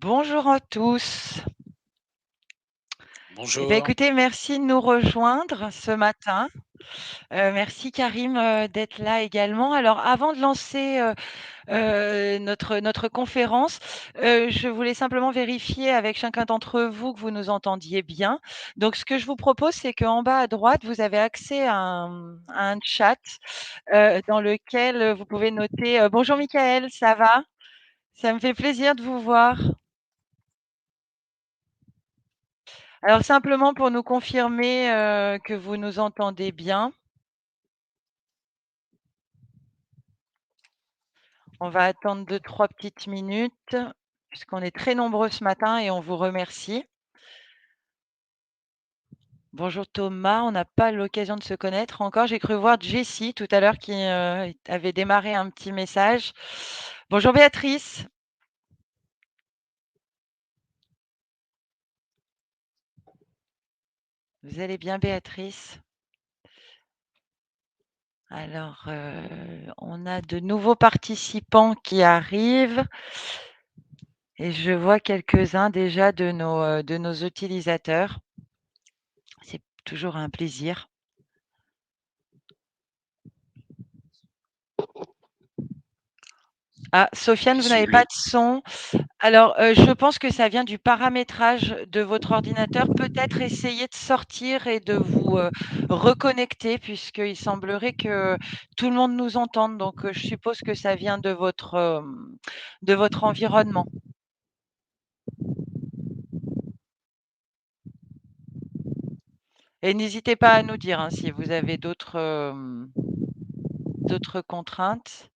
Bonjour à tous. Bonjour. Écoutez, merci de nous rejoindre ce matin. Merci Karim, d'être là également. Alors avant de lancer, notre conférence, je voulais simplement vérifier avec chacun d'entre vous que vous nous entendiez bien. Donc ce que je vous propose, c'est qu'en bas à droite, vous avez accès à un chat, dans lequel, vous pouvez noter, «Bonjour Michael, ça va? Ça me fait plaisir de vous voir». Alors simplement pour nous confirmer, que vous nous entendez bien, on va attendre 2-3 petites minutes, puisqu'on est très nombreux ce matin et on vous remercie. Bonjour Thomas, on n'a pas l'occasion de se connaître encore. J'ai cru voir Jessie tout à l'heure qui, avait démarré un petit message. Bonjour Béatrice, vous allez bien Béatrice? Alors, on a de nouveaux participants qui arrivent et je vois quelques-uns déjà de nos utilisateurs. C'est toujours un plaisir. Ah, Sofiane, vous Si n'avez vous pas voulez. de son. Alors, je pense que ça vient du paramétrage de votre ordinateur. Peut-être essayer de sortir et de vous, reconnecter puisqu'il semblerait que tout le monde nous entende. Donc, je suppose que ça vient de votre environnement et n'hésitez pas à nous dire, hein, si vous avez d'autres contraintes.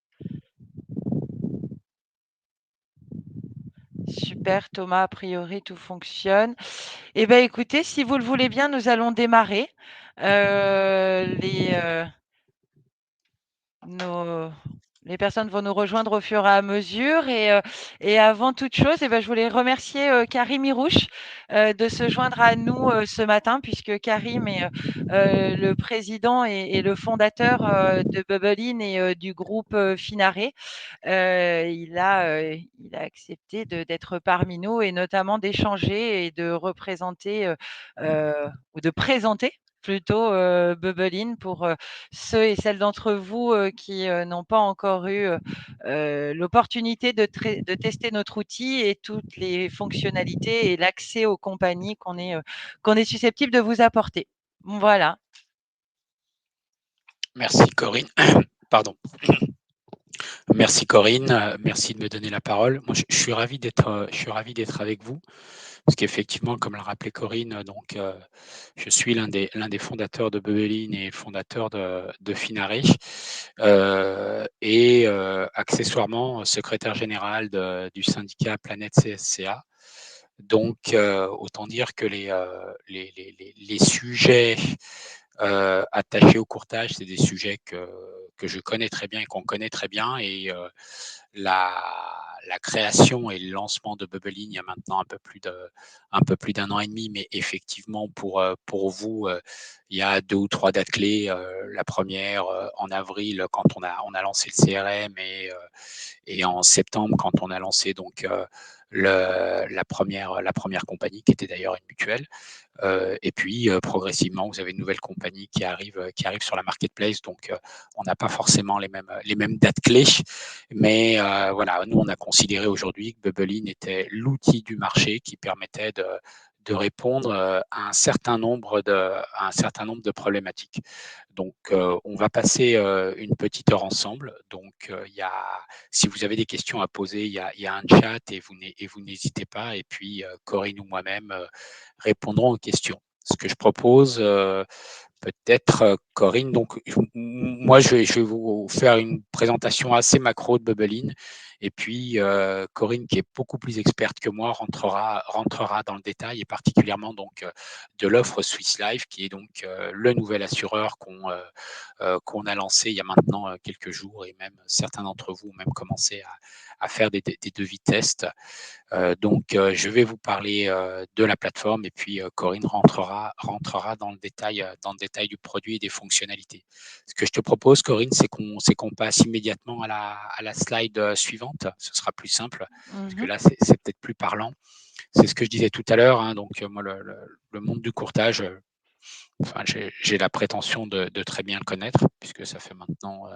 Super Thomas, a priori tout fonctionne. Eh ben, écoutez, si vous le voulez bien, nous allons démarrer. Les, nos les personnes vont nous rejoindre au fur et à mesure et avant toute chose, eh ben, je voulais remercier, Karim Irouche, de se joindre à nous, ce matin puisque Karim est, le président et le fondateur, de Bubblein et du groupe, Finaré. Il a accepté d'être parmi nous et notamment d'échanger et de représenter, ou de présenter plutôt, Bubblein pour, ceux et celles d'entre vous, qui, n'ont pas encore eu, l'opportunité de tester notre outil et toutes les fonctionnalités et l'accès aux compagnies qu'on est susceptible de vous apporter. Voilà. Merci Corinne. Pardon. Merci Corinne. Merci de me donner la parole. Moi, je suis ravi d'être avec vous parce qu'effectivement, comme l'a rappelé Corinne, donc je suis l'un des fondateurs de Bubblein et fondateur de Finaré et accessoirement secrétaire général du syndicat Planète CSCA. Donc, autant dire que les sujets attachés au courtage, c'est des sujets que je connais très bien et qu'on connaît très bien. Et la, la création et le lancement de Bubblein il y a maintenant un peu plus d'un an et demi, mais effectivement pour vous, il y a 2 ou 3 dates clés. La première en avril quand on a lancé le CRM et en septembre quand on a lancé donc la première compagnie qui était d'ailleurs une mutuelle. Et puis progressivement, vous avez une nouvelle compagnie qui arrive sur la marketplace. Donc, on n'a pas forcément les mêmes dates clés, mais voilà, nous on a considéré aujourd'hui que Bubblein était l'outil du marché qui permettait de répondre à un certain nombre de problématiques. Donc, on va passer une petite heure ensemble. Donc, si vous avez des questions à poser, il y a un chat et vous n'hésitez pas. Et puis, Corinne ou moi-même répondront aux questions. Ce que je propose, peut-être Corinne, donc moi je vais vous faire une présentation assez macro de Bubblein et puis Corinne qui est beaucoup plus experte que moi rentrera dans le détail et particulièrement donc de l'offre Swiss Life qui est donc le nouvel assureur qu'on a lancé il y a maintenant quelques jours et même certains d'entre vous ont même commencé à faire des devis tests. Donc, je vais vous parler de la plateforme et puis Corinne rentrera dans le détail du produit et des fonctionnalités. Ce que je te propose, Corinne, c'est qu'on passe immédiatement à la slide suivante. suivante, ce sera plus simple, parce que Mmh. là, c'est peut-être plus parlant. C'est ce que je disais tout à l'heure, hein, donc moi, le monde du courtage, enfin, j'ai la prétention de très bien le connaître, puisque ça fait maintenant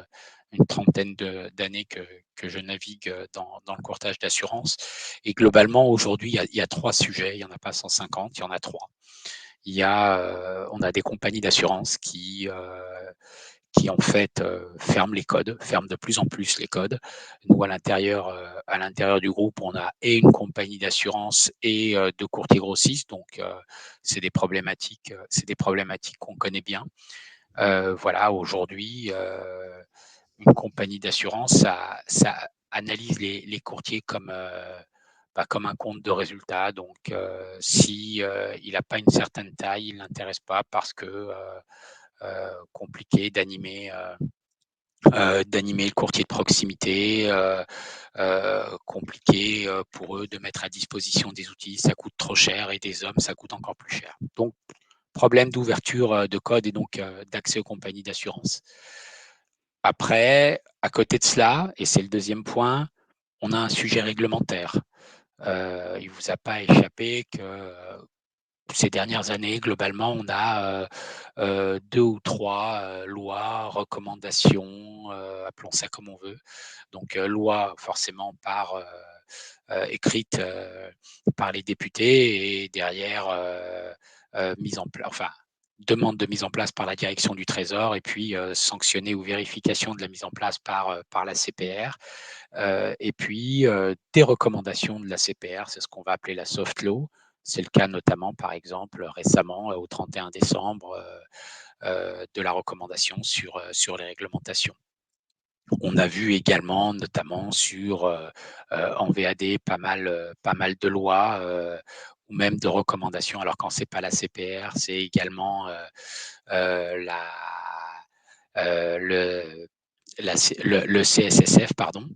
une trentaine d'années que je navigue dans le courtage d'assurance. Et globalement, aujourd'hui, il y a trois sujets, il n'y en a pas 150, il y en a trois. On a des compagnies d'assurance qui en fait ferment les codes, ferment de plus en plus les codes. Nous, à l'intérieur du groupe, on a et une compagnie d'assurance et de courtiers grossistes, donc c'est des problématiques qu'on connaît bien. Voilà, aujourd'hui, une compagnie d'assurance, ça analyse les courtiers comme un compte de résultat. Donc, si il n'a pas une certaine taille, il ne l'intéresse pas parce que compliqué d'animer le courtier de proximité, compliqué pour eux de mettre à disposition des outils, ça coûte trop cher et des hommes, ça coûte encore plus cher. Donc, problème d'ouverture de code et donc d'accès aux compagnies d'assurance. Après, à côté de cela, et c'est le deuxième point, on a un sujet réglementaire. Il ne vous a pas échappé que ces dernières années, globalement, on a deux ou trois lois, recommandations, appelons ça comme on veut. Donc, loi forcément écrite par les députés et derrière mise en place, enfin, demande de mise en place par la direction du Trésor et puis sanctionnée ou vérification de la mise en place par la CPR. Et puis des recommandations de la CPR, c'est ce qu'on va appeler la soft law. C'est le cas notamment, par exemple, récemment, au 31 décembre, de la recommandation sur les réglementations. On a vu également, notamment en VAD, pas mal de lois ou même de recommandations. Alors quand c'est pas la CPR, c'est également la, le, le CSSF, pardon.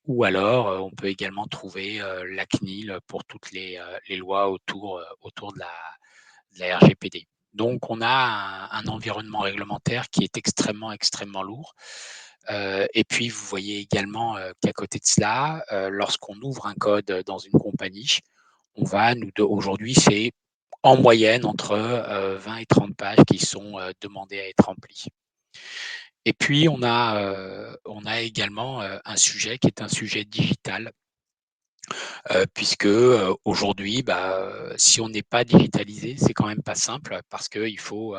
Ou alors, on peut également trouver la CNIL pour toutes les lois autour de la RGPD. Donc, on a un environnement réglementaire qui est extrêmement, extrêmement lourd. Et puis, vous voyez également qu'à côté de cela, lorsqu'on ouvre un code dans une compagnie, aujourd'hui, c'est en moyenne entre 20 et 30 pages qui sont demandées à être remplies. Et puis, on a également un sujet qui est un sujet digital, puisque aujourd'hui, si on n'est pas digitalisé, c'est quand même pas simple parce il faut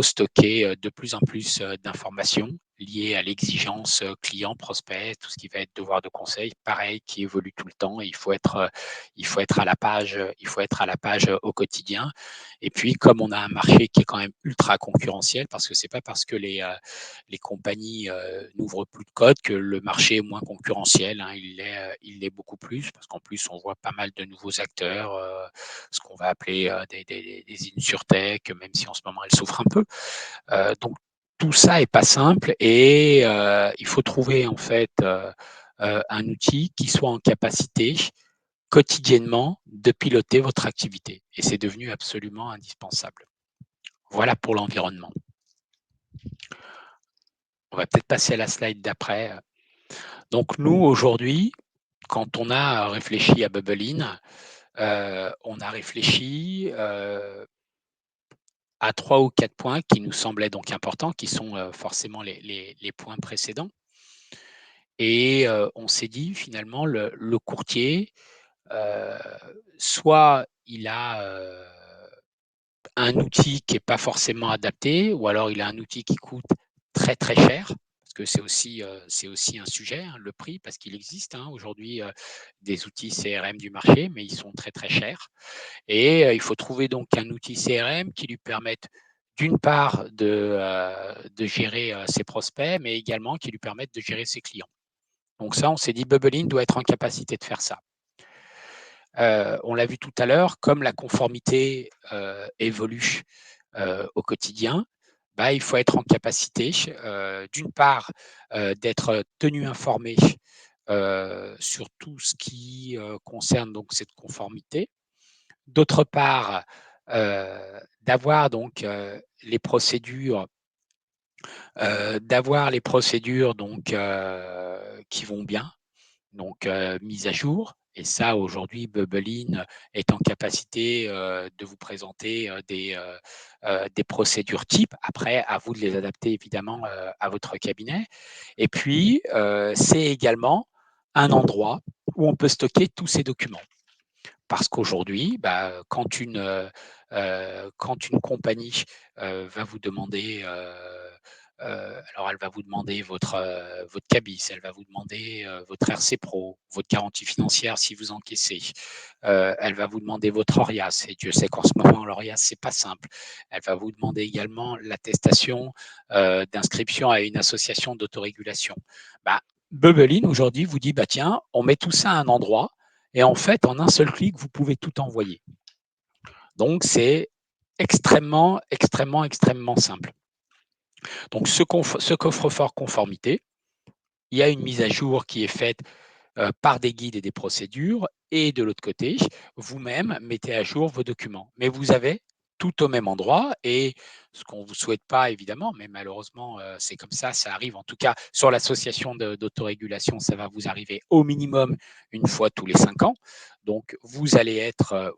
stocker de plus en plus d'informations liées à l'exigence client, prospect, tout ce qui va être devoir de conseil, pareil, qui évolue tout le temps. Et il faut être à la page, il faut être à la page au quotidien. Et puis, comme on a un marché qui est quand même ultra concurrentiel, parce que c'est pas parce que les compagnies n'ouvrent plus de code que le marché est moins concurrentiel, hein, il l'est beaucoup plus, parce qu'en plus, on voit pas mal de nouveaux acteurs, ce qu'on va appeler des insurtech, même si en ce moment, elles souffrent un peu. Donc, tout ça est pas simple et il faut trouver en fait un outil qui soit en capacité quotidiennement de piloter votre activité. Et c'est devenu absolument indispensable. Voilà pour l'environnement. On va peut-être passer à la slide d'après. Donc nous, aujourd'hui, quand on a réfléchi à Bubble on a réfléchi à 3 ou 4 points qui nous semblaient donc importants, qui sont forcément les points précédents. Et on s'est dit finalement, le courtier, euh, soit il a un outil qui n'est pas forcément adapté, ou alors il a un outil qui coûte très très cher, parce que c'est aussi un sujet, hein, le prix, parce qu'il existe aujourd'hui des outils CRM du marché, mais ils sont très très chers. Et il faut trouver donc un outil CRM qui lui permette d'une part de gérer ses prospects, mais également qui lui permette de gérer ses clients. Donc ça, on s'est dit, Bubblein doit être en capacité de faire ça. On l'a vu tout à l'heure, comme la conformité évolue au quotidien, il faut être en capacité, d'une part, d'être tenu informé sur tout ce qui concerne donc cette conformité. D'autre part, d'avoir donc les procédures, qui vont bien, donc mise à jour. Et ça, aujourd'hui, Bubblein est en capacité de vous présenter des procédures types. Après, à vous de les adapter évidemment à votre cabinet. Et puis, c'est également un endroit où on peut stocker tous ces documents. Parce qu'aujourd'hui, quand une compagnie va vous demander, alors elle va vous demander votre CABIS, elle va vous demander votre RC Pro, votre garantie financière si vous encaissez, elle va vous demander votre ORIAS, et Dieu sait qu'en ce moment, l'ORIAS, c'est pas simple. Elle va vous demander également l'attestation d'inscription à une association d'autorégulation. Bah, Bubblein, aujourd'hui, vous dit, bah, tiens, on met tout ça à un endroit, et en fait, en un seul clic, vous pouvez tout envoyer. Donc, c'est extrêmement, extrêmement, extrêmement simple. Donc, ce coffre-fort conformité, il y a une mise à jour qui est faite par des guides et des procédures. Et de l'autre côté, vous-même mettez à jour vos documents. Mais vous avez tout au même endroit. Et ce qu'on ne vous souhaite pas, évidemment, mais malheureusement, c'est comme ça arrive. En tout cas, sur l'association d'autorégulation, ça va vous arriver au minimum une fois tous les 5 ans. Donc, vous allez être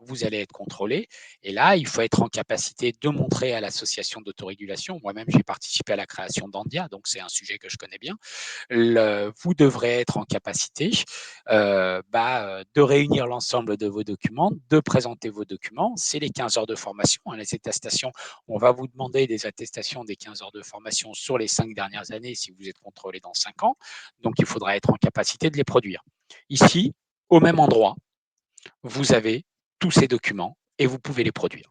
contrôlé. Et là, il faut être en capacité de montrer à l'association d'autorégulation. Moi-même, j'ai participé à la création d'Andia, donc c'est un sujet que je connais bien. Vous devrez être en capacité de réunir l'ensemble de vos documents, de présenter vos documents. C'est les 15 heures de formation. Les attestations, on va vous demander des attestations des 15 heures de formation sur les 5 dernières années si vous êtes contrôlé dans 5 ans. Donc, il faudra être en capacité de les produire. Ici, au même endroit, vous avez tous ces documents et vous pouvez les produire.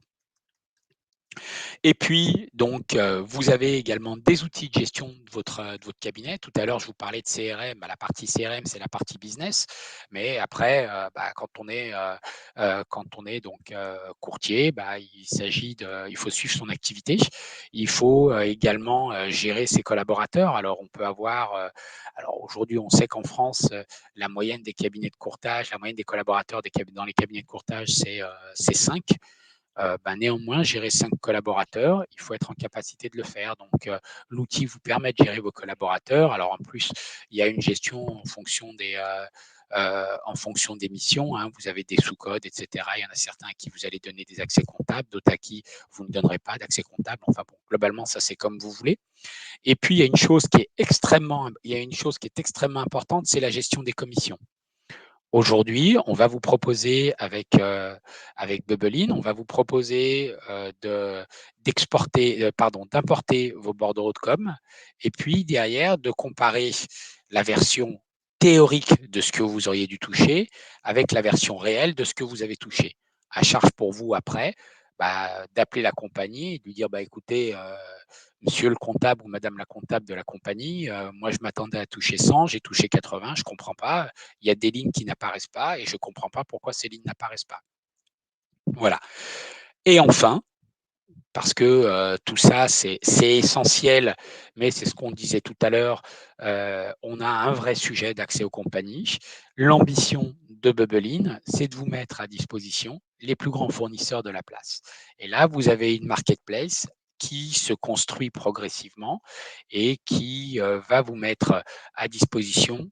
Et puis, donc, vous avez également des outils de gestion de votre cabinet. Tout à l'heure, je vous parlais de CRM. La partie CRM, c'est la partie business. Mais après, quand on est donc courtier, il faut suivre son activité. Il faut également gérer ses collaborateurs. Alors, on peut avoir, alors aujourd'hui, on sait qu'en France, la moyenne des cabinets de courtage, la moyenne des collaborateurs dans les cabinets de courtage, c'est 5. Néanmoins, gérer 5 collaborateurs, il faut être en capacité de le faire. Donc, l'outil vous permet de gérer vos collaborateurs. Alors, en plus, il y a une gestion en fonction des missions. Hein. Vous avez des sous-codes, etc. Il y en a certains à qui vous allez donner des accès comptables, d'autres à qui vous ne donnerez pas d'accès comptable. Enfin bon, globalement, ça, c'est comme vous voulez. Et puis, il y a une chose qui est extrêmement importante, c'est la gestion des commissions. Aujourd'hui, on va vous proposer avec Bubblein, on va vous proposer d'importer vos bordereaux de com et puis derrière de comparer la version théorique de ce que vous auriez dû toucher avec la version réelle de ce que vous avez touché. À charge pour vous après d'appeler la compagnie et de lui dire écoutez, monsieur le comptable ou madame la comptable de la compagnie, moi je m'attendais à toucher 100, j'ai touché 80, je ne comprends pas. Il y a des lignes qui n'apparaissent pas et je ne comprends pas pourquoi ces lignes n'apparaissent pas. Voilà. Et enfin, parce que tout ça, c'est essentiel, mais c'est ce qu'on disait tout à l'heure, on a un vrai sujet d'accès aux compagnies. L'ambition de Bubblein, c'est de vous mettre à disposition les plus grands fournisseurs de la place. Et là, vous avez une marketplace qui se construit progressivement et qui va vous mettre à disposition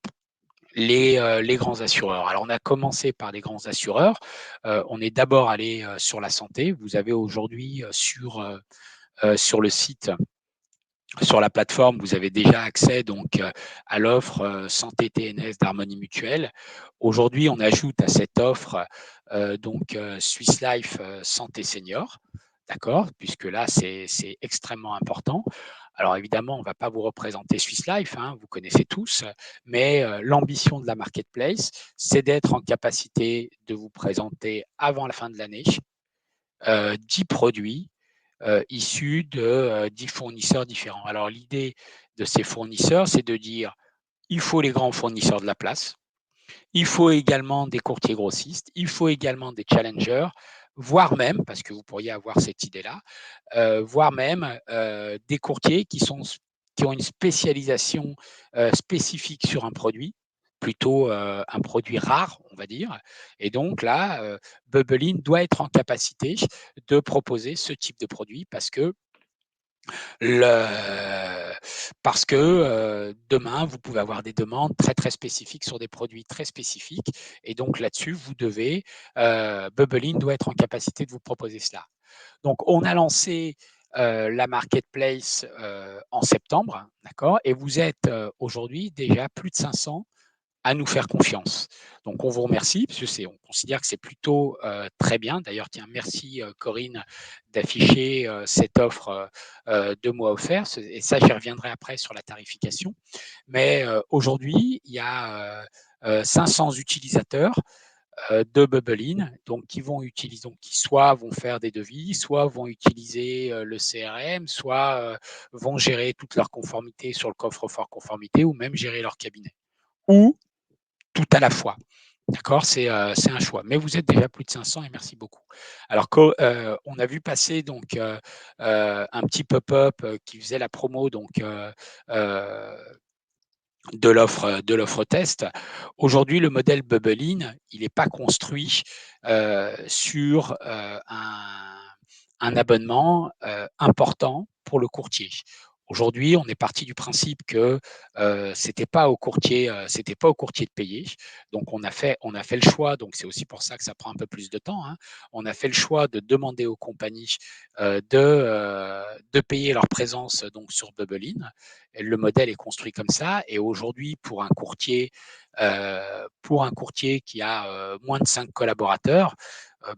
les grands assureurs. Alors, on a commencé par les grands assureurs. On est d'abord allé sur la santé. Vous avez aujourd'hui sur le site, sur la plateforme, vous avez déjà accès donc à l'offre santé TNS d'Harmonie Mutuelle. Aujourd'hui, on ajoute à cette offre Swiss Life Santé Senior, d'accord, puisque là, c'est extrêmement important. Alors évidemment, on ne va pas vous représenter Swiss Life, hein, vous connaissez tous, mais l'ambition de la marketplace, c'est d'être en capacité de vous présenter avant la fin de l'année 10 produits issus de 10 fournisseurs différents. Alors l'idée de ces fournisseurs, c'est de dire il faut les grands fournisseurs de la place, il faut également des courtiers grossistes, il faut également des challengers, voire même, parce que vous pourriez avoir cette idée-là, voire même des courtiers qui ont une spécialisation spécifique sur un produit, plutôt un produit rare, on va dire. Et donc là, Bubblein doit être en capacité de proposer ce type de produit parce que Le Parce que, demain, vous pouvez avoir des demandes très, très spécifiques sur des produits très spécifiques et donc là-dessus, vous devez, Bubblein doit être en capacité de vous proposer cela. Donc on a lancé, la marketplace, en septembre, d'accord? Et vous êtes, aujourd'hui déjà plus de 500 à nous faire confiance. Donc on vous remercie parce que on considère que c'est plutôt très bien. D'ailleurs, tiens, merci Corinne d'afficher cette offre 2 mois offerts. Et ça, j'y reviendrai après sur la tarification. Mais aujourd'hui, il y a 500 utilisateurs de Bubblein, donc qui vont utiliser, donc qui soit vont faire des devis, soit vont utiliser le CRM, soit vont gérer toute leur conformité sur le coffre-fort conformité, ou même gérer leur cabinet. Ou tout à la fois. D'accord, c'est un choix. Mais vous êtes déjà plus de 500 et merci beaucoup. Alors, on a vu passer donc un petit pop-up qui faisait la promo donc euh, de l'offre test. Aujourd'hui, le modèle Bubblein, il n'est pas construit sur un abonnement important pour le courtier. Aujourd'hui, on est parti du principe que c'était pas au courtier, de payer. Donc, on a fait le choix. Donc, c'est aussi pour ça que ça prend un peu plus de temps, hein. On a fait le choix de demander aux compagnies de payer leur présence donc sur Bubblein. Le modèle est construit comme ça. Et aujourd'hui, qui a moins de 5 collaborateurs,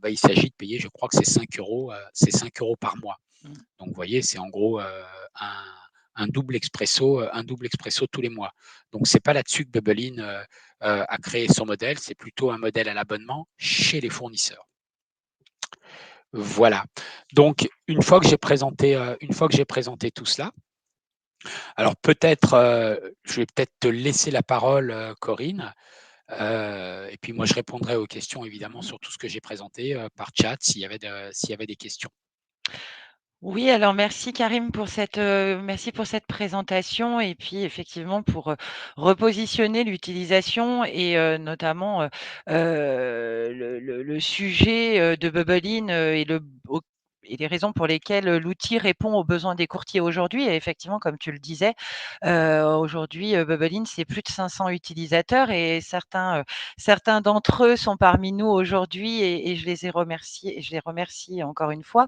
il s'agit de payer, je crois que c'est 5 euros par mois. Mmh. Donc, vous voyez, c'est en gros un, un double expresso tous les mois. Donc, c'est pas là-dessus que Bubblein a créé son modèle, c'est plutôt un modèle à l'abonnement chez les fournisseurs. Voilà. Donc, une fois que j'ai présenté tout cela, alors peut-être, je vais peut-être te laisser la parole, Corinne, et puis moi je répondrai aux questions évidemment sur tout ce que j'ai présenté par chat s'il y avait des questions. Oui, alors merci pour cette présentation et puis effectivement pour, repositionner l'utilisation et notamment, le sujet, de Bubblein, et les raisons pour lesquelles, l'outil répond aux besoins des courtiers aujourd'hui et effectivement comme tu le disais, aujourd'hui, Bubblein, c'est plus de 500 utilisateurs et certains d'entre eux sont parmi nous aujourd'hui et je les remercie encore une fois.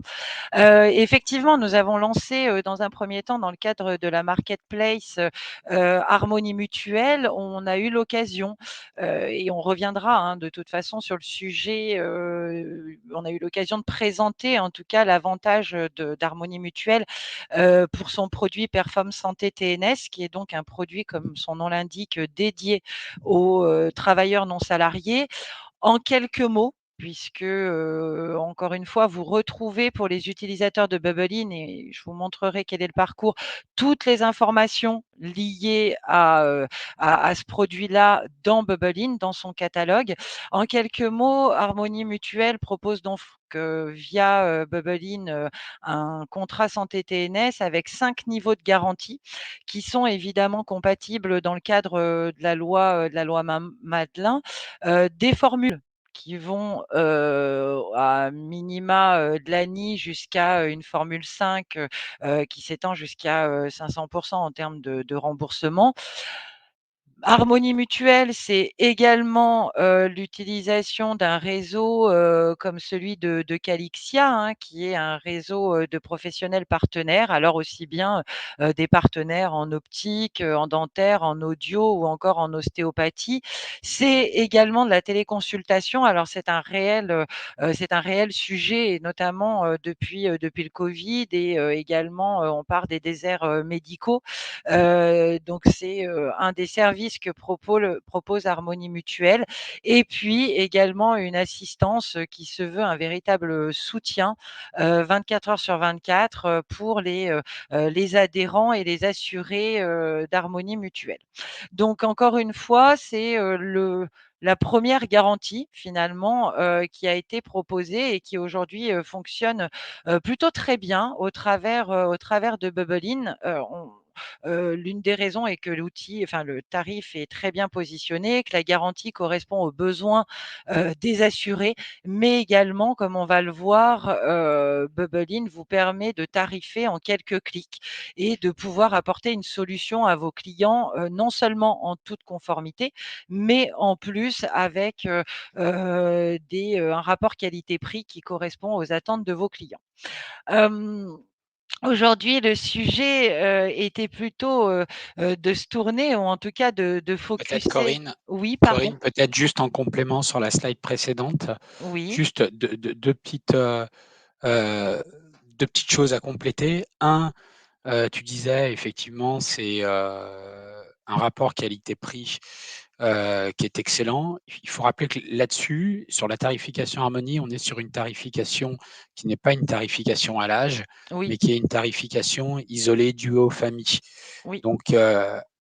Effectivement, nous avons lancé, dans un premier temps, dans le cadre de la marketplace, Harmonie Mutuelle. On a eu l'occasion, et on reviendra, hein, de toute façon sur le sujet, on a eu l'occasion de présenter, en tout cas, l'avantage, d'Harmonie Mutuelle, pour son produit Perform Santé TNS, qui est donc un produit, comme son nom l'indique, dédié aux, travailleurs non salariés. En quelques mots, puisque, encore une fois, vous retrouvez pour les utilisateurs de Bubblein et je vous montrerai quel est le parcours, toutes les informations liées à ce produit-là dans Bubblein, dans son catalogue. En quelques mots, Harmonie Mutuelle propose donc, via, Bubblein, un contrat santé TNS avec 5 niveaux de garantie qui sont évidemment compatibles dans le cadre, de la loi Madelin, des formules qui vont, à minima, de l'ANI jusqu'à, une formule 5, qui s'étend jusqu'à, 500 en termes de remboursement. Harmonie Mutuelle, c'est également, l'utilisation d'un réseau, comme celui de Calixia, hein, qui est un réseau, de professionnels partenaires. Alors aussi bien, des partenaires en optique, en dentaire, en audio ou encore en ostéopathie. C'est également de la téléconsultation. Alors c'est un réel sujet et notamment, depuis le covid et également, on parle des déserts, médicaux. Donc c'est, un des services que propose Harmonie Mutuelle et puis également une assistance, qui se veut un véritable, soutien, 24 heures sur 24, pour les adhérents et les assurés, d'Harmonie Mutuelle. Donc encore une fois, c'est, la première garantie finalement, qui a été proposée et qui aujourd'hui, fonctionne, plutôt très bien au travers de Bubblein. l'une des raisons est que le tarif est très bien positionné, que la garantie correspond aux besoins, des assurés, mais également, comme on va le voir, Bubble In vous permet de tarifer en quelques clics et de pouvoir apporter une solution à vos clients, non seulement en toute conformité, mais en plus avec, un rapport qualité-prix qui correspond aux attentes de vos clients. Hem, Aujourd'hui, le sujet, était plutôt, de se tourner ou en tout cas de Peut-être focuser. Corinne, Oui, pardon? peut-être juste en complément sur la slide précédente, Oui, juste 2 petites, heu, 2 petites choses à compléter. Tu disais effectivement, c'est, un rapport qualité-prix, qui est excellent. Il faut rappeler que là-dessus, sur la tarification Harmonie, on est sur une tarification qui n'est pas une tarification à l'âge, oui, mais qui est une tarification isolée due aux familles. oui. Donc,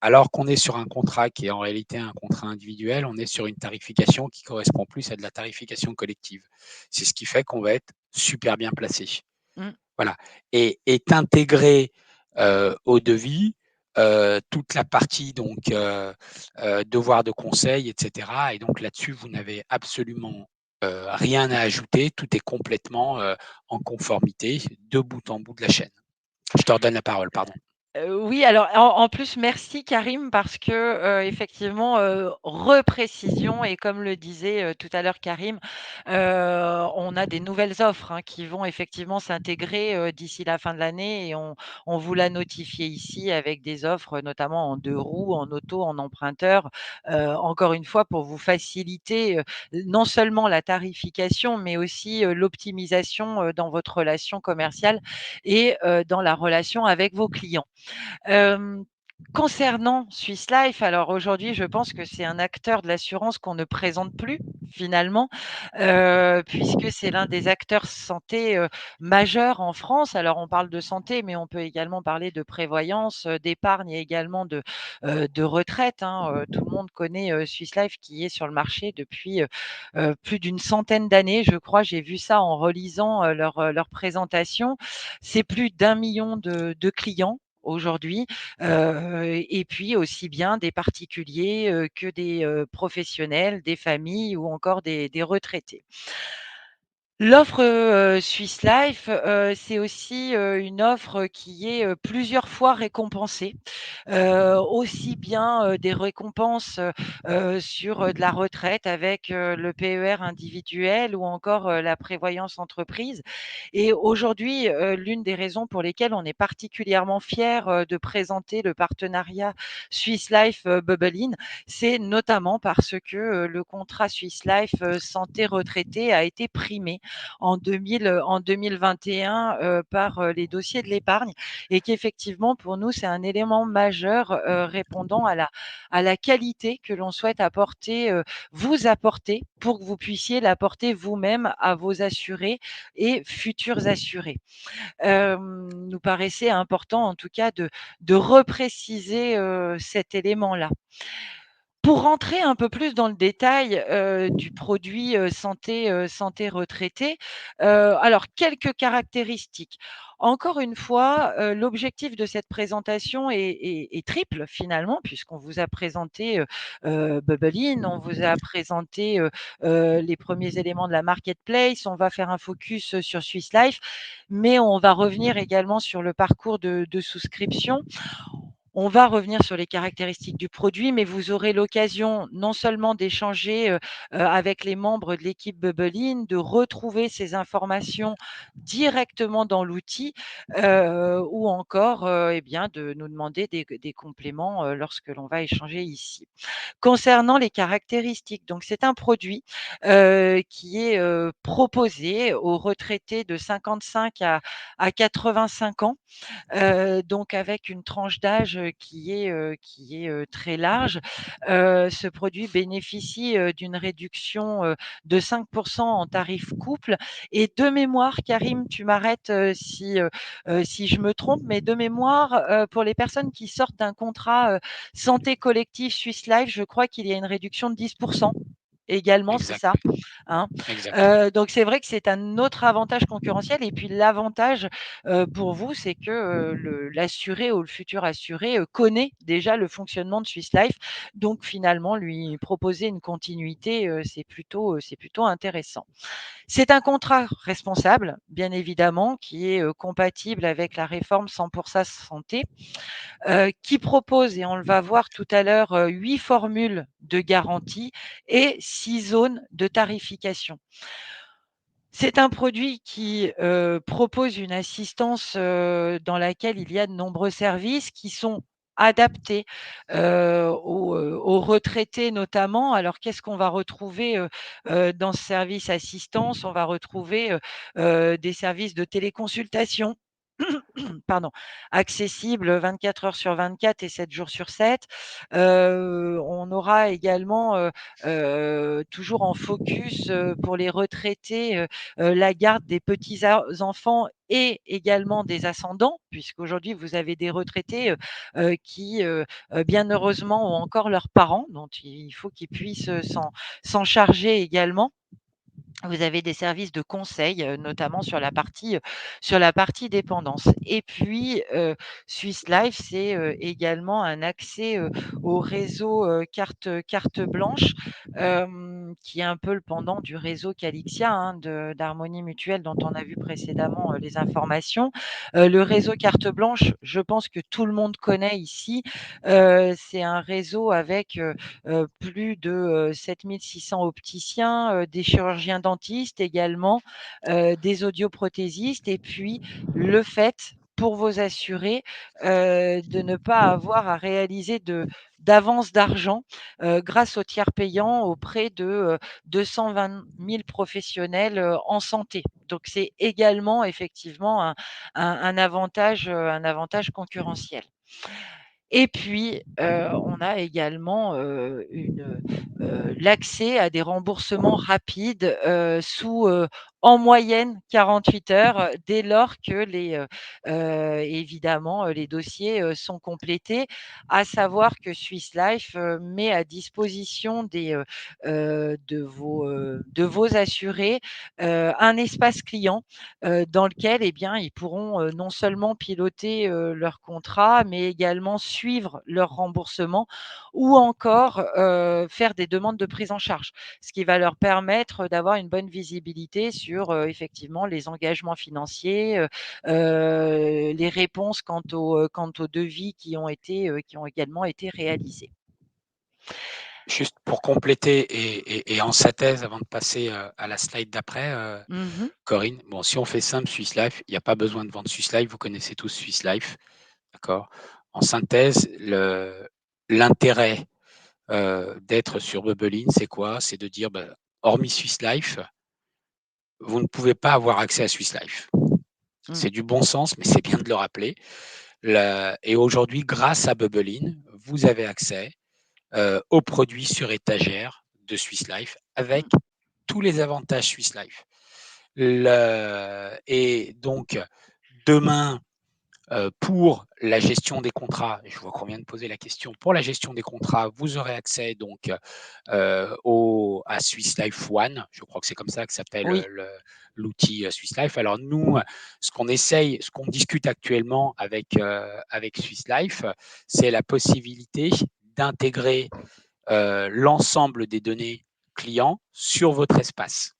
alors qu'on est sur un contrat qui est en réalité un contrat individuel, on est sur une tarification qui correspond plus à de la tarification collective. C'est ce qui fait qu'on va être super bien placé. Mmh. Voilà, et est intégré, au devis, toute la partie donc, devoir de conseil et cetera, et donc là-dessus, vous n'avez absolument, rien à ajouter. Tout est complètement, en conformité de bout en bout de la chaîne. Je te redonne la parole, pardon. Oui, alors en plus merci Karim parce que, effectivement, reprécision et comme le disait, tout à l'heure Karim, on a des nouvelles offres, hein, qui vont effectivement s'intégrer, d'ici la fin de l'année et on vous l'a notifié ici avec des offres, notamment en 2 roues, en auto, en emprunteur, encore une fois pour vous faciliter, non seulement la tarification mais aussi, l'optimisation, dans votre relation commerciale et dans la relation avec vos clients. Hem, Concernant Swiss Life, alors aujourd'hui, je pense que c'est un acteur de l'assurance qu'on ne présente plus finalement, puisque c'est l'un des acteurs santé, majeurs en France. Alors on parle de santé, mais on peut également parler de prévoyance, d'épargne et également de retraite, hein. Tout le monde connaît, Swiss Life qui est sur le marché depuis, plus d'une centaine d'années, je crois. J'ai vu ça en relisant, leur présentation. C'est plus d'1 million de clients aujourd'hui, et puis aussi bien des particuliers, que des, professionnels, des familles ou encore des retraités. L'offre, Swiss Life, c'est aussi, une offre qui est, plusieurs fois récompensée. Aussi bien, des récompenses, sur, de la retraite avec, le PER individuel ou encore, la prévoyance entreprise et aujourd'hui, l'une des raisons pour lesquelles on est particulièrement fiers, de présenter le partenariat Swiss Life, Bubble In, c'est notamment parce que, le contrat Swiss Life, santé retraité a été primé en 2021, par, les dossiers de l'épargne et qu'effectivement pour nous, c'est un élément majeur, répondant à la qualité que l'on souhaite apporter, vous apporter pour que vous puissiez l'apporter vous-même à vos assurés et futurs assurés. Nous paraissait important en tout cas de repréciser, cet élément-là. Pour rentrer un peu plus dans le détail, du produit, santé retraité, alors quelques caractéristiques. Encore une fois, l'objectif de cette présentation est triple finalement puisqu'on vous a présenté, Bubble In, on vous a présenté, les premiers éléments de la marketplace, on va faire un focus, sur Swiss Life, mais on va revenir également sur le parcours de souscription. On va revenir sur les caractéristiques du produit, mais vous aurez l'occasion non seulement d'échanger, avec les membres de l'équipe Bubble In, de retrouver ces informations directement dans l'outil, ou encore, eh bien, de nous demander des compléments, lorsque l'on va échanger ici. Concernant les caractéristiques, donc c'est un produit, qui est, proposé aux retraités de 55 à 85 ans. Donc avec une tranche d'âge, qui est, très large. Ce produit bénéficie, d'une réduction, de 5 en tarif couple et de mémoire, Karim, tu m'arrêtes, si je me trompe, mais de mémoire, pour les personnes qui sortent d'un contrat, santé collective Swiss Life, je crois qu'il y a une réduction de 10. également, c'est ça? Exact, Hein. exact. Donc c'est vrai que c'est un autre avantage concurrentiel et puis l'avantage, pour vous, c'est que, le l'assuré ou le futur assuré, connaît déjà le fonctionnement de Swiss Life. Donc finalement, lui proposer une continuité, c'est plutôt intéressant. C'est un contrat responsable, bien évidemment, qui est, compatible avec la réforme 100 pour sa santé, qui propose, et on le va voir tout à l'heure, 8 formules de garantie et 6 zones de tarification. C'est un produit qui, propose une assistance, dans laquelle il y a de nombreux services qui sont adaptés, aux retraités notamment. Alors qu'est-ce qu'on va retrouver, dans ce service assistance? On va retrouver, des services de téléconsultation, pardon, accessibles 24 heures sur 24 et 7 jours sur 7. On aura également, toujours en focus, pour les retraités, la garde des petits enfants et également des ascendants, puisqu'aujourd'hui vous avez des retraités, qui, bien heureusement ont encore leurs parents, dont il faut qu'ils puissent, s'en charger également. Vous avez des services de conseil, notamment sur la partie dépendance et puis, Swiss Life, c'est, également un accès, au réseau, carte blanche, qui est un peu le pendant du réseau Calixia, hein, de d'Harmonie Mutuelle dont on a vu précédemment, les informations. Le réseau carte blanche, je pense que tout le monde connaît ici. C'est un réseau avec, plus de, 7 600 opticiens, des chirurgiens dentistes également, des audioprothésistes et puis le fait pour vos assurés, de ne pas avoir à réaliser d'avance d'argent, grâce aux tiers payants auprès de, 220 000 professionnels, en santé. Donc c'est également effectivement un avantage concurrentiel. Et puis, on a également, l'accès à des remboursements rapides, sous, en moyenne 48 heures, dès lors que évidemment, les dossiers, sont complétés. À savoir que Swiss Life, met à disposition de vos assurés, un espace client, dans lequel, eh bien, ils pourront, non seulement piloter, leur contrat, mais également suivre leur remboursement ou encore, faire des demandes de prise en charge. Ce qui va leur permettre d'avoir une bonne visibilité sur, effectivement les engagements financiers, les réponses quant aux devis qui ont également été réalisés. Juste pour compléter et en synthèse avant de passer, à la slide d'après, Mmh. Corinne, bon, si on fait simple, Swiss Life, il n'y a pas besoin de vendre Swiss Life, vous connaissez tous Swiss Life, d'accord? En synthèse, l'intérêt, d'être sur Bubblein, c'est quoi? C'est de dire, bah, hormis Swiss Life, vous ne pouvez pas avoir accès à Swiss Life. Mmh. C'est du bon sens, mais c'est bien de le rappeler. Et aujourd'hui, grâce à Bubblein, vous avez accès, aux produits sur étagère de Swiss Life avec Mmh. tous les avantages Swiss Life. Et donc, demain, pour la gestion des contrats, je vois qu'on vient de poser la question, pour la gestion des contrats, vous aurez accès donc à Swiss Life One, je crois que c'est comme ça que s'appelle Oui. l'outil Swiss Life. Alors nous, ce qu'on discute actuellement avec Swiss Life, c'est la possibilité d'intégrer l'ensemble des données clients sur votre espace,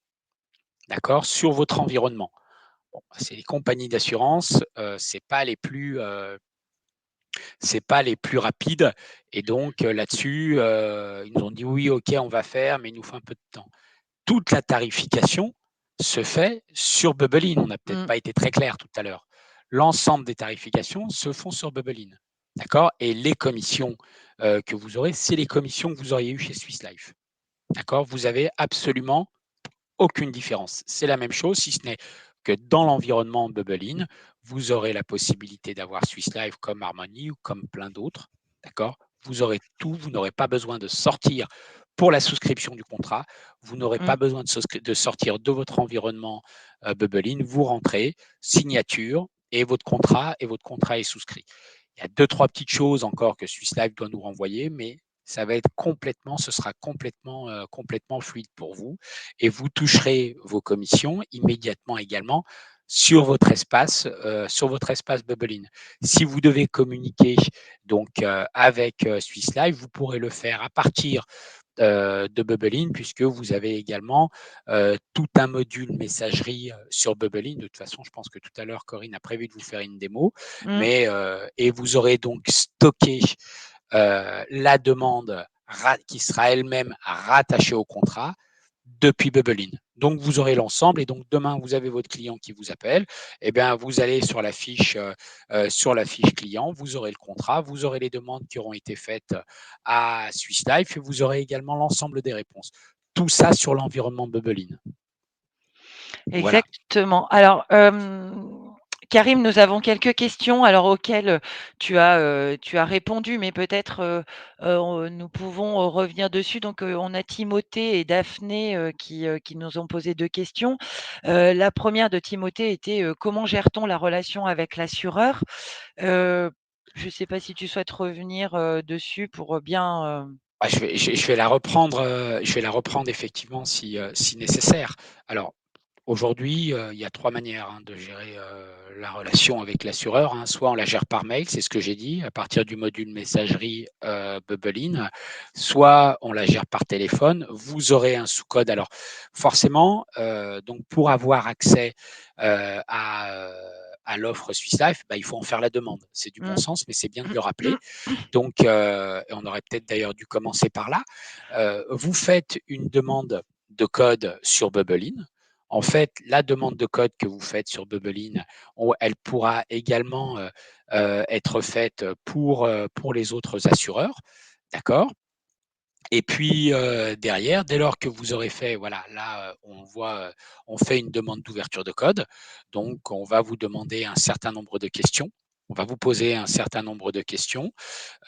d'accord, sur votre environnement. Bon, c'est les compagnies d'assurance, c'est pas les plus rapides. Et donc là-dessus, ils nous ont dit oui, ok, on va faire, mais il nous faut un peu de temps. Toute la tarification se fait sur Bubblein. On n'a peut-être Mmh. pas été très clair tout à l'heure. L'ensemble des tarifications se font sur Bubblein. D'accord. Et les commissions que vous aurez, c'est les commissions que vous auriez eues chez Swiss Life. D'accord. Vous avez absolument aucune différence. C'est la même chose, si ce n'est que dans l'environnement Bubblein, vous aurez la possibilité d'avoir Swiss Life comme Harmony ou comme plein d'autres. D'accord. Vous aurez tout, vous n'aurez pas besoin de sortir pour la souscription du contrat, vous n'aurez pas Mmh. besoin de sortir de votre environnement Bubblein, vous rentrez, signature, et votre contrat est souscrit. Il y a deux, trois petites choses encore que Swiss Life doit nous renvoyer, mais ça va être complètement ce sera complètement, complètement fluide pour vous et vous toucherez vos commissions immédiatement également sur votre espace Bubblein. Si vous devez communiquer donc, avec, Swiss Life, vous pourrez le faire à partir de Bubblein, puisque vous avez également tout un module messagerie sur Bubblein. De toute façon, je pense que tout à l'heure, Corinne a prévu de vous faire une démo, Mmh. mais et vous aurez donc stocké la demande qui sera elle-même rattachée au contrat depuis Bubblein. Donc, vous aurez l'ensemble et donc demain, vous avez votre client qui vous appelle. Eh bien, vous allez sur la fiche client, vous aurez le contrat, vous aurez les demandes qui auront été faites à Swiss Life et vous aurez également l'ensemble des réponses. Tout ça sur l'environnement Bubblein. Voilà. Exactement. Alors, Karim, nous avons quelques questions alors auxquelles, tu as répondu, mais peut-être, nous pouvons, revenir dessus. Donc, on a Timothée et Daphné, qui nous ont posé 2 questions. La première de Timothée était, «Comment gère-t-on la relation avec l'assureur?» Heu, je ne sais pas si tu souhaites revenir, dessus pour, bien, Ah, je vais la reprendre effectivement si nécessaire. Alors, aujourd'hui, il y a 3 manières, hein, de gérer, la relation avec l'assureur, hein. Soit on la gère par mail, c'est ce que j'ai dit, à partir du module messagerie, Bubblein. Soit on la gère par téléphone. Vous aurez un sous-code. Alors forcément, donc pour avoir accès, à à l'offre Swiss Life, bah, il faut en faire la demande. C'est du bon mmh. sens, mais c'est bien de le rappeler. Donc, et on aurait peut-être d'ailleurs dû commencer par là. Vous faites une demande de code sur Bubblein. En fait, la demande de code que vous faites sur Bubblein, elle pourra également être faite pour les autres assureurs. D'accord. Et puis derrière, dès lors que vous aurez fait, voilà, là, on voit, on fait une demande d'ouverture de code. Donc, on va vous demander un certain nombre de questions. On va vous poser un certain nombre de questions.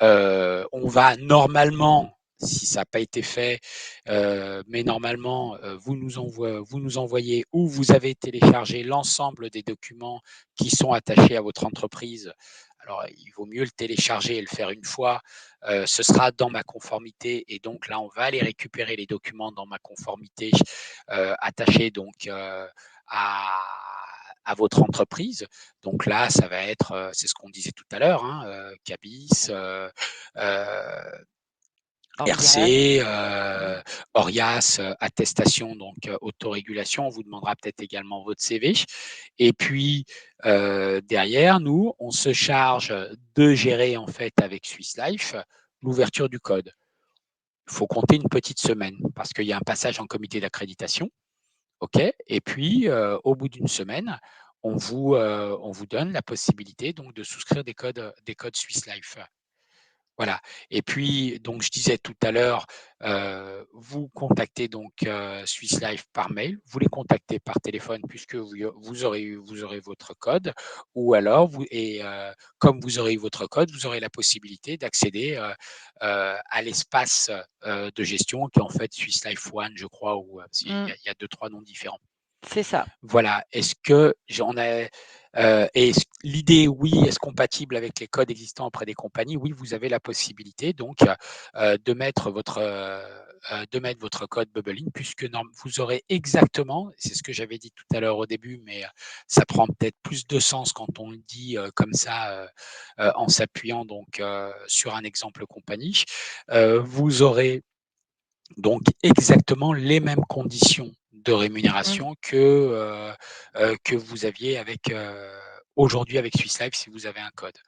On va normalement, si ça n'a pas été fait, mais normalement, vous nous envoyez ou vous avez téléchargé l'ensemble des documents qui sont attachés à votre entreprise. Alors, il vaut mieux le télécharger et le faire une fois. Ce sera dans ma conformité et donc là, on va aller récupérer les documents dans ma conformité attachés donc à votre entreprise. Donc là, ça va être, c'est ce qu'on disait tout à l'heure, hein, CABIS, Orias. RC, Mmh. ORIAS, attestation, donc autorégulation. On vous demandera peut-être également votre CV. Et puis derrière, nous, on se charge de gérer en fait avec Swiss Life l'ouverture du code. Il faut compter une petite semaine parce qu'il y a un passage en comité d'accréditation. OK. Et puis, au bout d'une semaine, on vous donne la possibilité donc de souscrire des codes Swiss Life. Voilà. Et puis, donc, je disais tout à l'heure, vous contactez donc Swiss Life par mail, vous les contactez par téléphone puisque vous aurez votre code, ou alors, comme vous aurez eu votre code, vous aurez la possibilité d'accéder à l'espace de gestion qui est en fait Swiss Life One, je crois, ou Mmh. il y a deux, trois noms différents. C'est ça. Voilà. Est-ce que j'en ai et l'idée, oui, est-ce compatible avec les codes existants auprès des compagnies? Oui, vous avez la possibilité donc de mettre votre code Bubblein puisque vous aurez exactement, c'est ce que j'avais dit tout à l'heure au début, mais ça prend peut-être plus de sens quand on le dit comme ça en s'appuyant donc sur un exemple compagnie. Vous aurez donc exactement les mêmes conditions de Mmh. rémunération que vous aviez avec aujourd'hui avec Swiss Life si vous avez un code.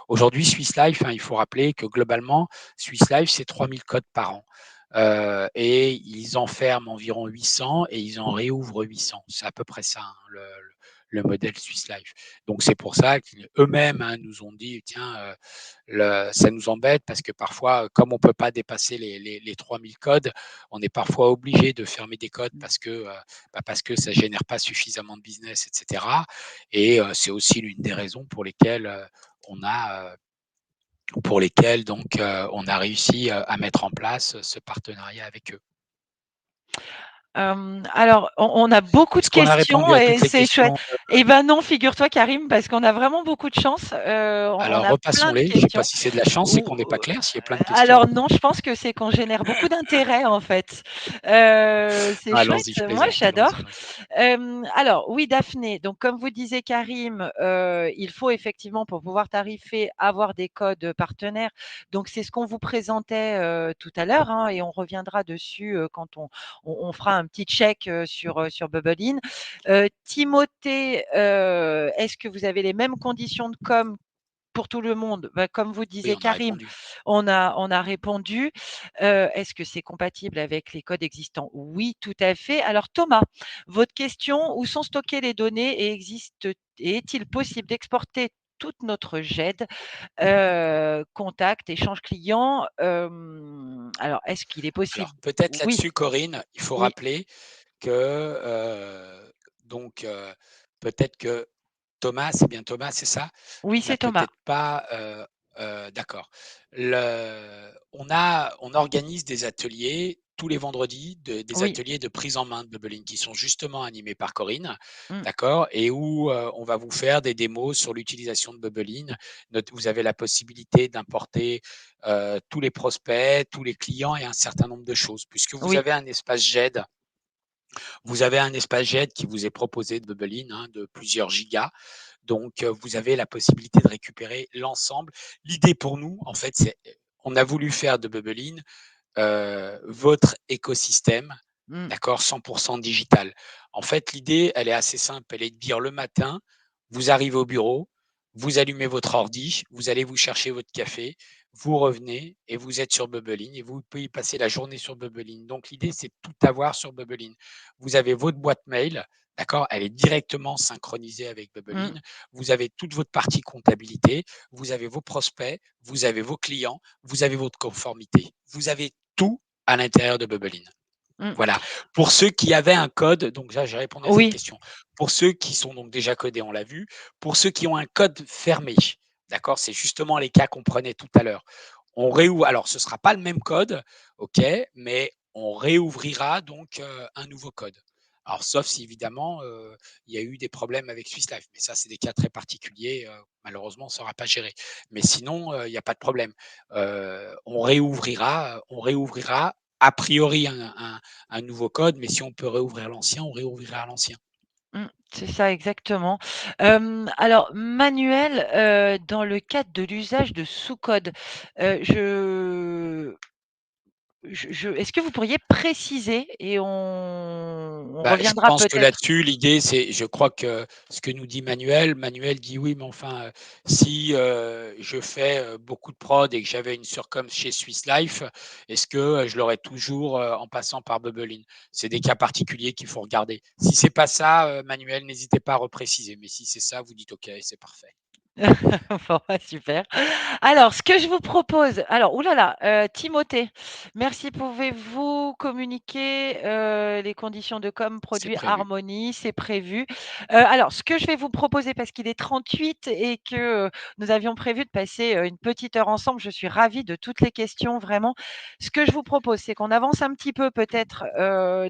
Aujourd'hui, Swiss Life, hein, il faut rappeler que globalement, Swiss Life, c'est 3000 codes par an. Et ils en ferment environ 800 et ils en réouvrent 800. C'est à peu près ça, hein, le modèle Swiss Life. Donc c'est pour ça qu'eux-mêmes hein, nous ont dit, tiens, ça nous embête parce que parfois, comme on ne peut pas dépasser les 3000 codes, on est parfois obligé de fermer des codes parce que ça ne génère pas suffisamment de business, etc. Et c'est aussi l'une des raisons on a, pour lesquelles donc, on a réussi à mettre en place ce partenariat avec eux. Alors, on a beaucoup de Est-ce qu'on a répondu questions à et toutes les c'est chouette. questions? Eh ben non, figure-toi Karim, parce qu'on a vraiment beaucoup de chance. On Alors a plein de repassons-les. Je ne sais pas questions. si c'est de la chance, c'est qu'on Ou n'est pas clair, s'il y a plein de questions. alors non, je pense que c'est qu'on génère beaucoup d'intérêt en fait. C'est chouette, Allons-y, je moi plaisante. j'adore. Allons-y, allons-y. Alors oui, Daphné, donc comme vous disiez Karim, il faut effectivement pour pouvoir tarifer, avoir des codes partenaires. Donc c'est ce qu'on vous présentait, tout à l'heure, hein, et on reviendra dessus, quand on fera un petit check, sur Bubblein. Timothée, est-ce que vous avez les mêmes conditions de com pour tout le monde? Bah, comme vous Oui, disiez on a Karim, répondu. on a répondu. Est-ce que c'est compatible avec les codes existants? Oui, tout à fait. Alors Thomas, votre question: où sont stockées les données et est-il possible d'exporter toute notre GED, contact, échange client? Alors est-ce qu'il est possible? Alors peut-être Oui, là-dessus, Corinne, il faut oui, rappeler que donc peut-être que Thomas, c'est bien Thomas, c'est ça? oui, N'a c'est Thomas. peut-être pas, d'accord. On organise des ateliers tous les vendredis, des Oui, ateliers de prise en main de Bubbling qui sont justement animés par Corinne, mmh, d'accord? Et où on va vous faire des démos sur l'utilisation de Bubbling. Vous avez la possibilité d'importer tous les prospects, tous les clients et un certain nombre de choses. Puisque vous oui, avez un espace GED, vous avez un espace GED qui vous est proposé de Bubbling, hein, de plusieurs gigas. Donc, vous avez la possibilité de récupérer l'ensemble. L'idée pour nous, en fait, c'est on a voulu faire de Bubbling votre écosystème, mmh, d'accord, 100% digital. En fait, l'idée, elle est assez simple. Elle est de dire le matin, vous arrivez au bureau, vous allumez votre ordi, vous allez vous chercher votre café, vous revenez et vous êtes sur Bubblein et vous pouvez y passer la journée sur Bubblein. Donc, l'idée, c'est de tout avoir sur Bubblein. Vous avez votre boîte mail, d'accord, elle est directement synchronisée avec mmh, Bubblein. Vous avez toute votre partie comptabilité, vous avez vos prospects, vous avez vos clients, vous avez votre conformité. Vous avez tout à l'intérieur de Bubblein. mmh. Voilà. Pour ceux qui avaient un code, donc là, j'ai répondu à cette Oui, question. Pour ceux qui sont donc déjà codés, on l'a vu. Pour ceux qui ont un code fermé, d'accord, c'est justement les cas qu'on prenait tout à l'heure. On réouvre, alors ce ne sera pas le même code, ok, mais on réouvrira donc un nouveau code. Alors, sauf si évidemment il y a eu des problèmes avec Swiss Life, mais ça, c'est des cas très particuliers. Malheureusement, on ne saura pas gérer. Mais sinon, il n'y a pas de problème. On réouvrira a priori un nouveau code, mais si on peut réouvrir l'ancien, on réouvrira l'ancien. c'est ça exactement. Alors Manuel, dans le cadre de l'usage de sous-code, je est-ce que vous pourriez préciser et on Bah, je reviendra pense que peut-être. là-dessus, l'idée, c'est, je crois que ce que nous dit Manuel dit oui, mais enfin, si je fais beaucoup de prod et que j'avais une surcom chez Swiss Life, est-ce que je l'aurais toujours en passant par Bubblein? C'est des cas particuliers qu'il faut regarder. Si c'est pas ça, Manuel, n'hésitez pas à repréciser. Mais si c'est ça, vous dites OK, c'est parfait. Bon, bah, super. Alors, ce que je vous propose alors, ouh là là, Timothée, merci. Pouvez-vous communiquer, les conditions de com C'est produit prévu. Harmonie? C'est prévu. Alors, ce que je vais vous proposer, parce qu'il est 38 et que, nous avions prévu de passer, une petite heure ensemble, je suis ravie de toutes les questions, vraiment. Ce que je vous propose, c'est qu'on avance un petit peu peut-être,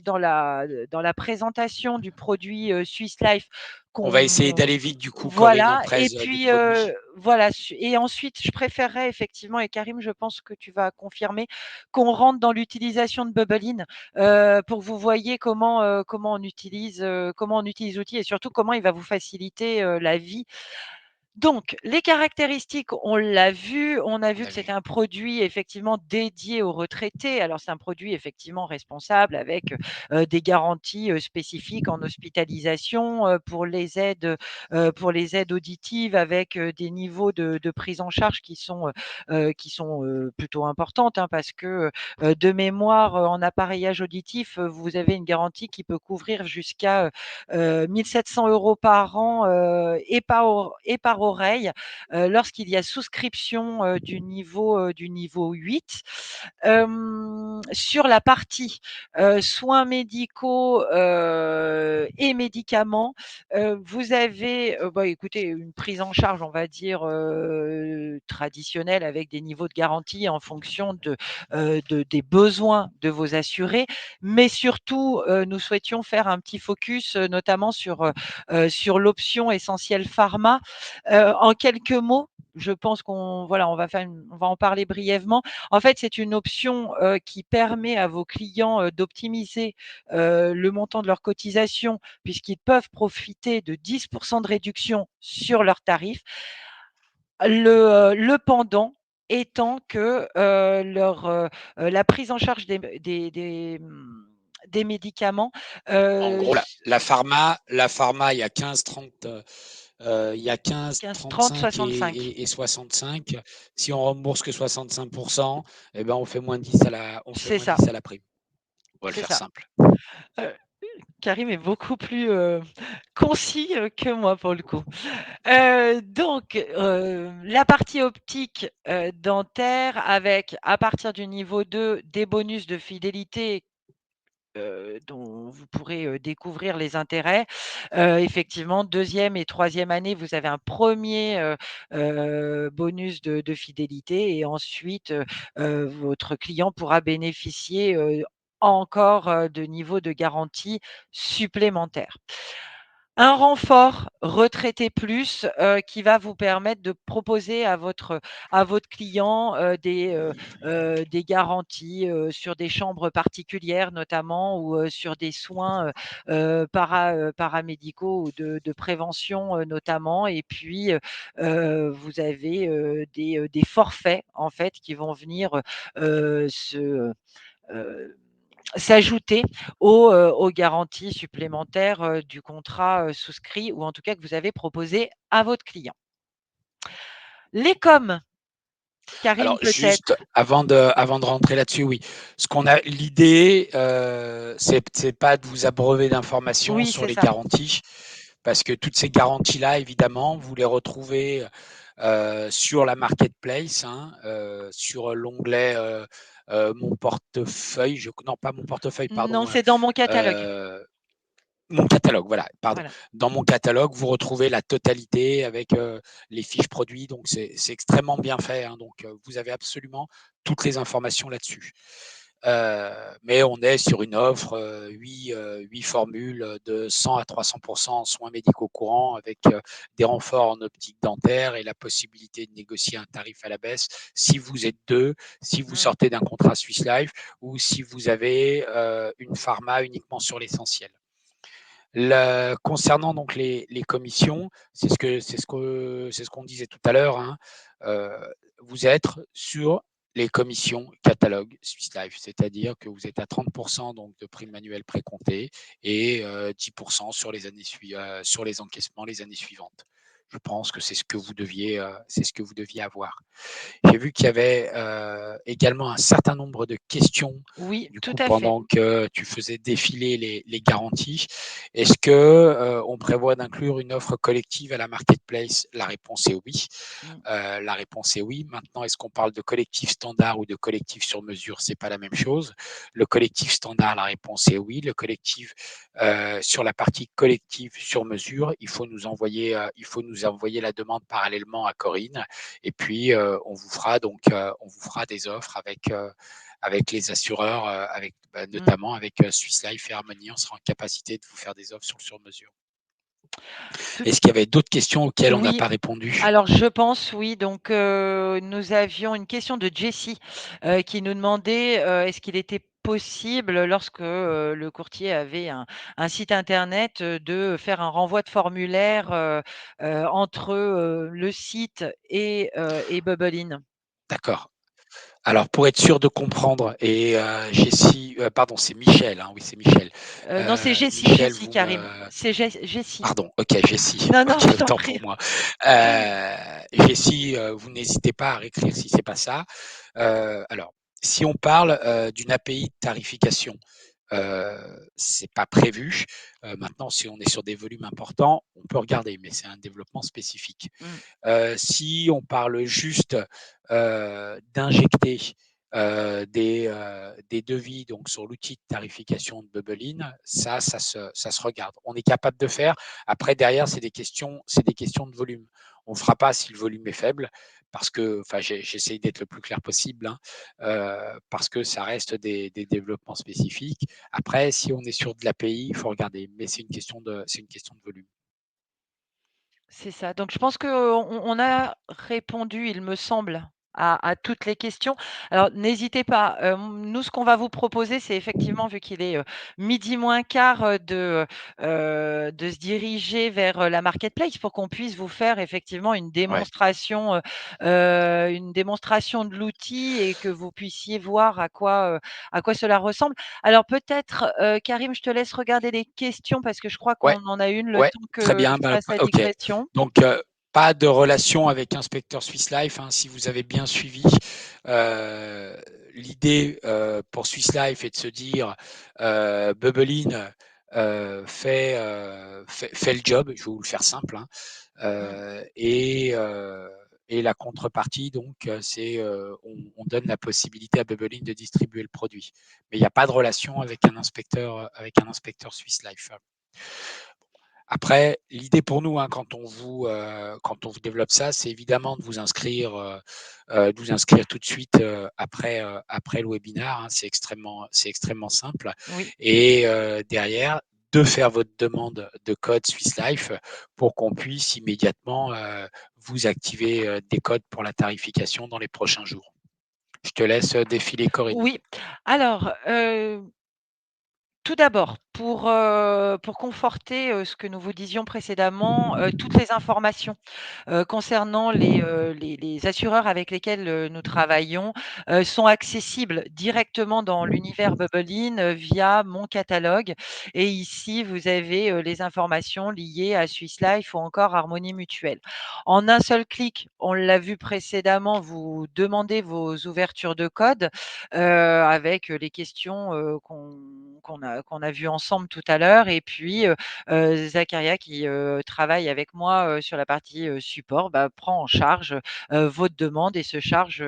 dans la présentation du produit, Swiss Life On va essayer qu'on d'aller vite, du coup, Corinne, voilà et empresse du puis, produit. voilà et ensuite je préférerais effectivement et Karim, je pense que tu vas confirmer, qu'on rentre dans l'utilisation de Bubblein, pour que vous voyez comment on utilise l'outil et surtout comment il va vous faciliter, la vie. Donc, les caractéristiques, on l'a vu, on a On vu a que vu. c'était un produit effectivement dédié aux retraités. Alors, c'est un produit effectivement responsable avec des garanties spécifiques en hospitalisation pour les aides auditives avec des niveaux de prise en charge qui sont plutôt importantes hein, parce que de mémoire en appareillage auditif, vous avez une garantie qui peut couvrir jusqu'à 1 700 € par an et par oreille lorsqu'il y a souscription du niveau 8. sur la partie soins médicaux et médicaments, vous avez, bah, écoutez, une prise en charge, on va dire, traditionnelle avec des niveaux de garantie en fonction des besoins de vos assurés. Mais surtout, nous souhaitions faire un petit focus, notamment sur l'option Essentiel Pharma. En quelques mots, je pense qu'on voilà, on va en parler brièvement. En fait, c'est une option, qui permet à vos clients, d'optimiser, le montant de leur cotisation puisqu'ils peuvent profiter de 10 de réduction sur leurs tarifs. Le pendant étant que, la prise en charge des médicaments, En gros, la pharma, il y a 15-30, il y a 15, 15, 30, 35 65. et 65. Si on rembourse que 65%, eh ben, on fait moins 10 C'est ça, à la prime. On va le c'est faire ça. simple. Heu, Karim est beaucoup plus, concis, que moi pour le coup. Donc, la partie optique, dentaire avec, à partir du niveau 2, des bonus de fidélité, dont vous pourrez, découvrir les intérêts. Effectivement, deuxième et troisième année, vous avez un premier bonus de fidélité et ensuite, votre client pourra bénéficier, encore, de niveaux de garantie supplémentaires. Un renfort retraité plus, qui va vous permettre de proposer à votre client, des garanties, sur des chambres particulières notamment ou, sur des soins, paramédicaux ou de prévention, notamment et puis, vous avez, des forfaits en fait qui vont venir, heu, s'ajouter aux garanties supplémentaires, du contrat, souscrit ou en tout cas que vous avez proposé à votre client. Les coms, Karine Alors peut-être? juste avant de rentrer là-dessus, oui. L'idée, c'est pas de vous abreuver d'informations Oui, sur c'est les ça. garanties, parce que toutes ces garanties-là, évidemment, vous les retrouvez sur la marketplace, hein, sur l'onglet mon portefeuille. Non, pas mon portefeuille, Non, pardon. c'est dans mon catalogue. Euh, Mon catalogue, voilà, pardon. Voilà. Dans mon catalogue, vous retrouvez la totalité avec les fiches produits, donc c'est extrêmement bien fait, hein, donc vous avez absolument toutes les informations là-dessus. Mais on est sur une offre, 8 formules de 100 à 300% en soins médicaux courants avec des renforts en optique dentaire et la possibilité de négocier un tarif à la baisse si vous êtes deux, si vous Mmh. sortez d'un contrat Swiss Life ou si vous avez une pharma uniquement sur l'essentiel. Concernant donc les commissions, c'est ce qu'on disait tout à l'heure, hein, vous êtes sur les commissions catalogue Swiss Life, c'est-à-dire que vous êtes à 30% donc de prime manuelle précomptée et 10% sur sur les encaissements les années suivantes. Je pense que c'est ce que vous deviez avoir. J'ai vu qu'il y avait également un certain nombre de questions, Oui, du tout coup, à fait. pendant que tu faisais défiler les garanties. Est-ce que on prévoit d'inclure une offre collective à la marketplace? La réponse est oui. Mmh. La réponse est oui. Maintenant, est-ce qu'on parle de collectif standard ou de collectif sur mesure? C'est pas la même chose. Le collectif standard, la réponse est oui. Le collectif sur la partie collective sur mesure, il faut nous envoyer la demande parallèlement à Corinne. Et puis, on vous fera des offres avec les assureurs, Mmh. notamment avec Swiss Life et Harmonie. On sera en capacité de vous faire des offres sur mesure. Tout Est-ce qu'il y avait d'autres questions auxquelles on n'a Oui, pas répondu? alors je pense oui, donc nous avions une question de Jessie, qui nous demandait, est-ce qu'il était possible lorsque, le courtier avait un site internet, de faire un renvoi de formulaire, entre, le site et Bubble In? D'accord. Alors, pour être sûr de comprendre, et Jessie, pardon, c'est Michel, hein, oui, c'est Michel. Non, c'est Jessie, Michel, Jessie vous Karim, me c'est Jessie. Pardon, ok, Jessie. Non, non, Ok, je t'en autant prie. pour moi. Jessie, vous n'hésitez pas à réécrire si c'est pas ça. Alors, si on parle d'une API de tarification, c'est pas prévu. Maintenant, si on est sur des volumes importants, on peut regarder, mais c'est un développement spécifique. Mmh, Si on parle juste d'injecter des devis donc sur l'outil de tarification de Bubbeline, ça se regarde. On est capable de faire. Après, derrière, c'est des questions de volume. On ne fera pas si le volume est faible parce que, enfin, j'essaye d'être le plus clair possible, hein, parce que ça reste des développements spécifiques. Après, si on est sur de l'API, il faut regarder, mais c'est une question de volume. C'est ça. Donc je pense qu'on a répondu, il me semble, à toutes les questions. Alors n'hésitez pas, nous ce qu'on va vous proposer, c'est effectivement vu qu'il est, 12:15, de se diriger vers, la marketplace pour qu'on puisse vous faire effectivement Ouais. une démonstration de l'outil et que vous puissiez voir à quoi cela ressemble. Alors peut-être, Karim, je te laisse regarder les questions parce que je crois Ouais. qu'on en a une le Ouais, temps très que bien. je Bah, fasse la OK. digression. Donc, pas de relation avec Inspecteur Swiss Life, hein, si vous avez bien suivi. Euh, L'idée pour Swiss Life est de se dire Bubbeline fait le job, je vais vous le faire simple, hein, Mmh. et la contrepartie, donc, c'est on donne la possibilité à Bubbeline de distribuer le produit. Mais il n'y a pas de relation avec un inspecteur Swiss Life. Après, l'idée pour nous, hein, quand on vous développe ça, c'est évidemment de vous inscrire tout de suite après le webinaire, hein. C'est extrêmement simple. Oui. Et derrière, de faire votre demande de code Swiss Life pour qu'on puisse immédiatement vous activer des codes pour la tarification dans les prochains jours. Je te laisse défiler, Corinne. Oui. Alors, tout d'abord, pour conforter, ce que nous vous disions précédemment, toutes les informations, concernant les assureurs avec lesquels, nous travaillons, sont accessibles directement dans l'univers Bubblein, via mon catalogue et ici, vous avez, les informations liées à Swiss Life ou encore Harmonie Mutuelle. En un seul clic, on l'a vu précédemment, vous demandez vos ouvertures de code, avec, les questions, qu'on a vues ensemble tout à l'heure et puis, Zacharia qui, travaille avec moi, sur la partie, support, bah, prend en charge, votre demande et se charge,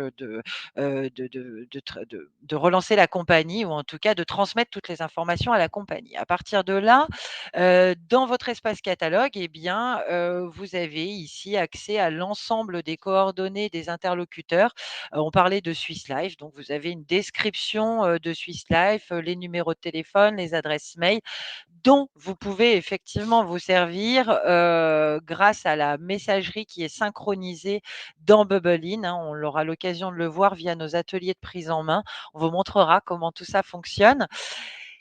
de relancer la compagnie ou en tout cas de transmettre toutes les informations à la compagnie. À partir de là, dans votre espace catalogue et bien, vous avez ici accès à l'ensemble des coordonnées des interlocuteurs. On parlait de Swiss Life, donc vous avez une description, de Swiss Life, les numéros de téléphone, les adresses mail dont vous pouvez effectivement vous servir, grâce à la messagerie qui est synchronisée dans Bubblein, hein. On aura l'occasion de le voir via nos ateliers de prise en main. On vous montrera comment tout ça fonctionne.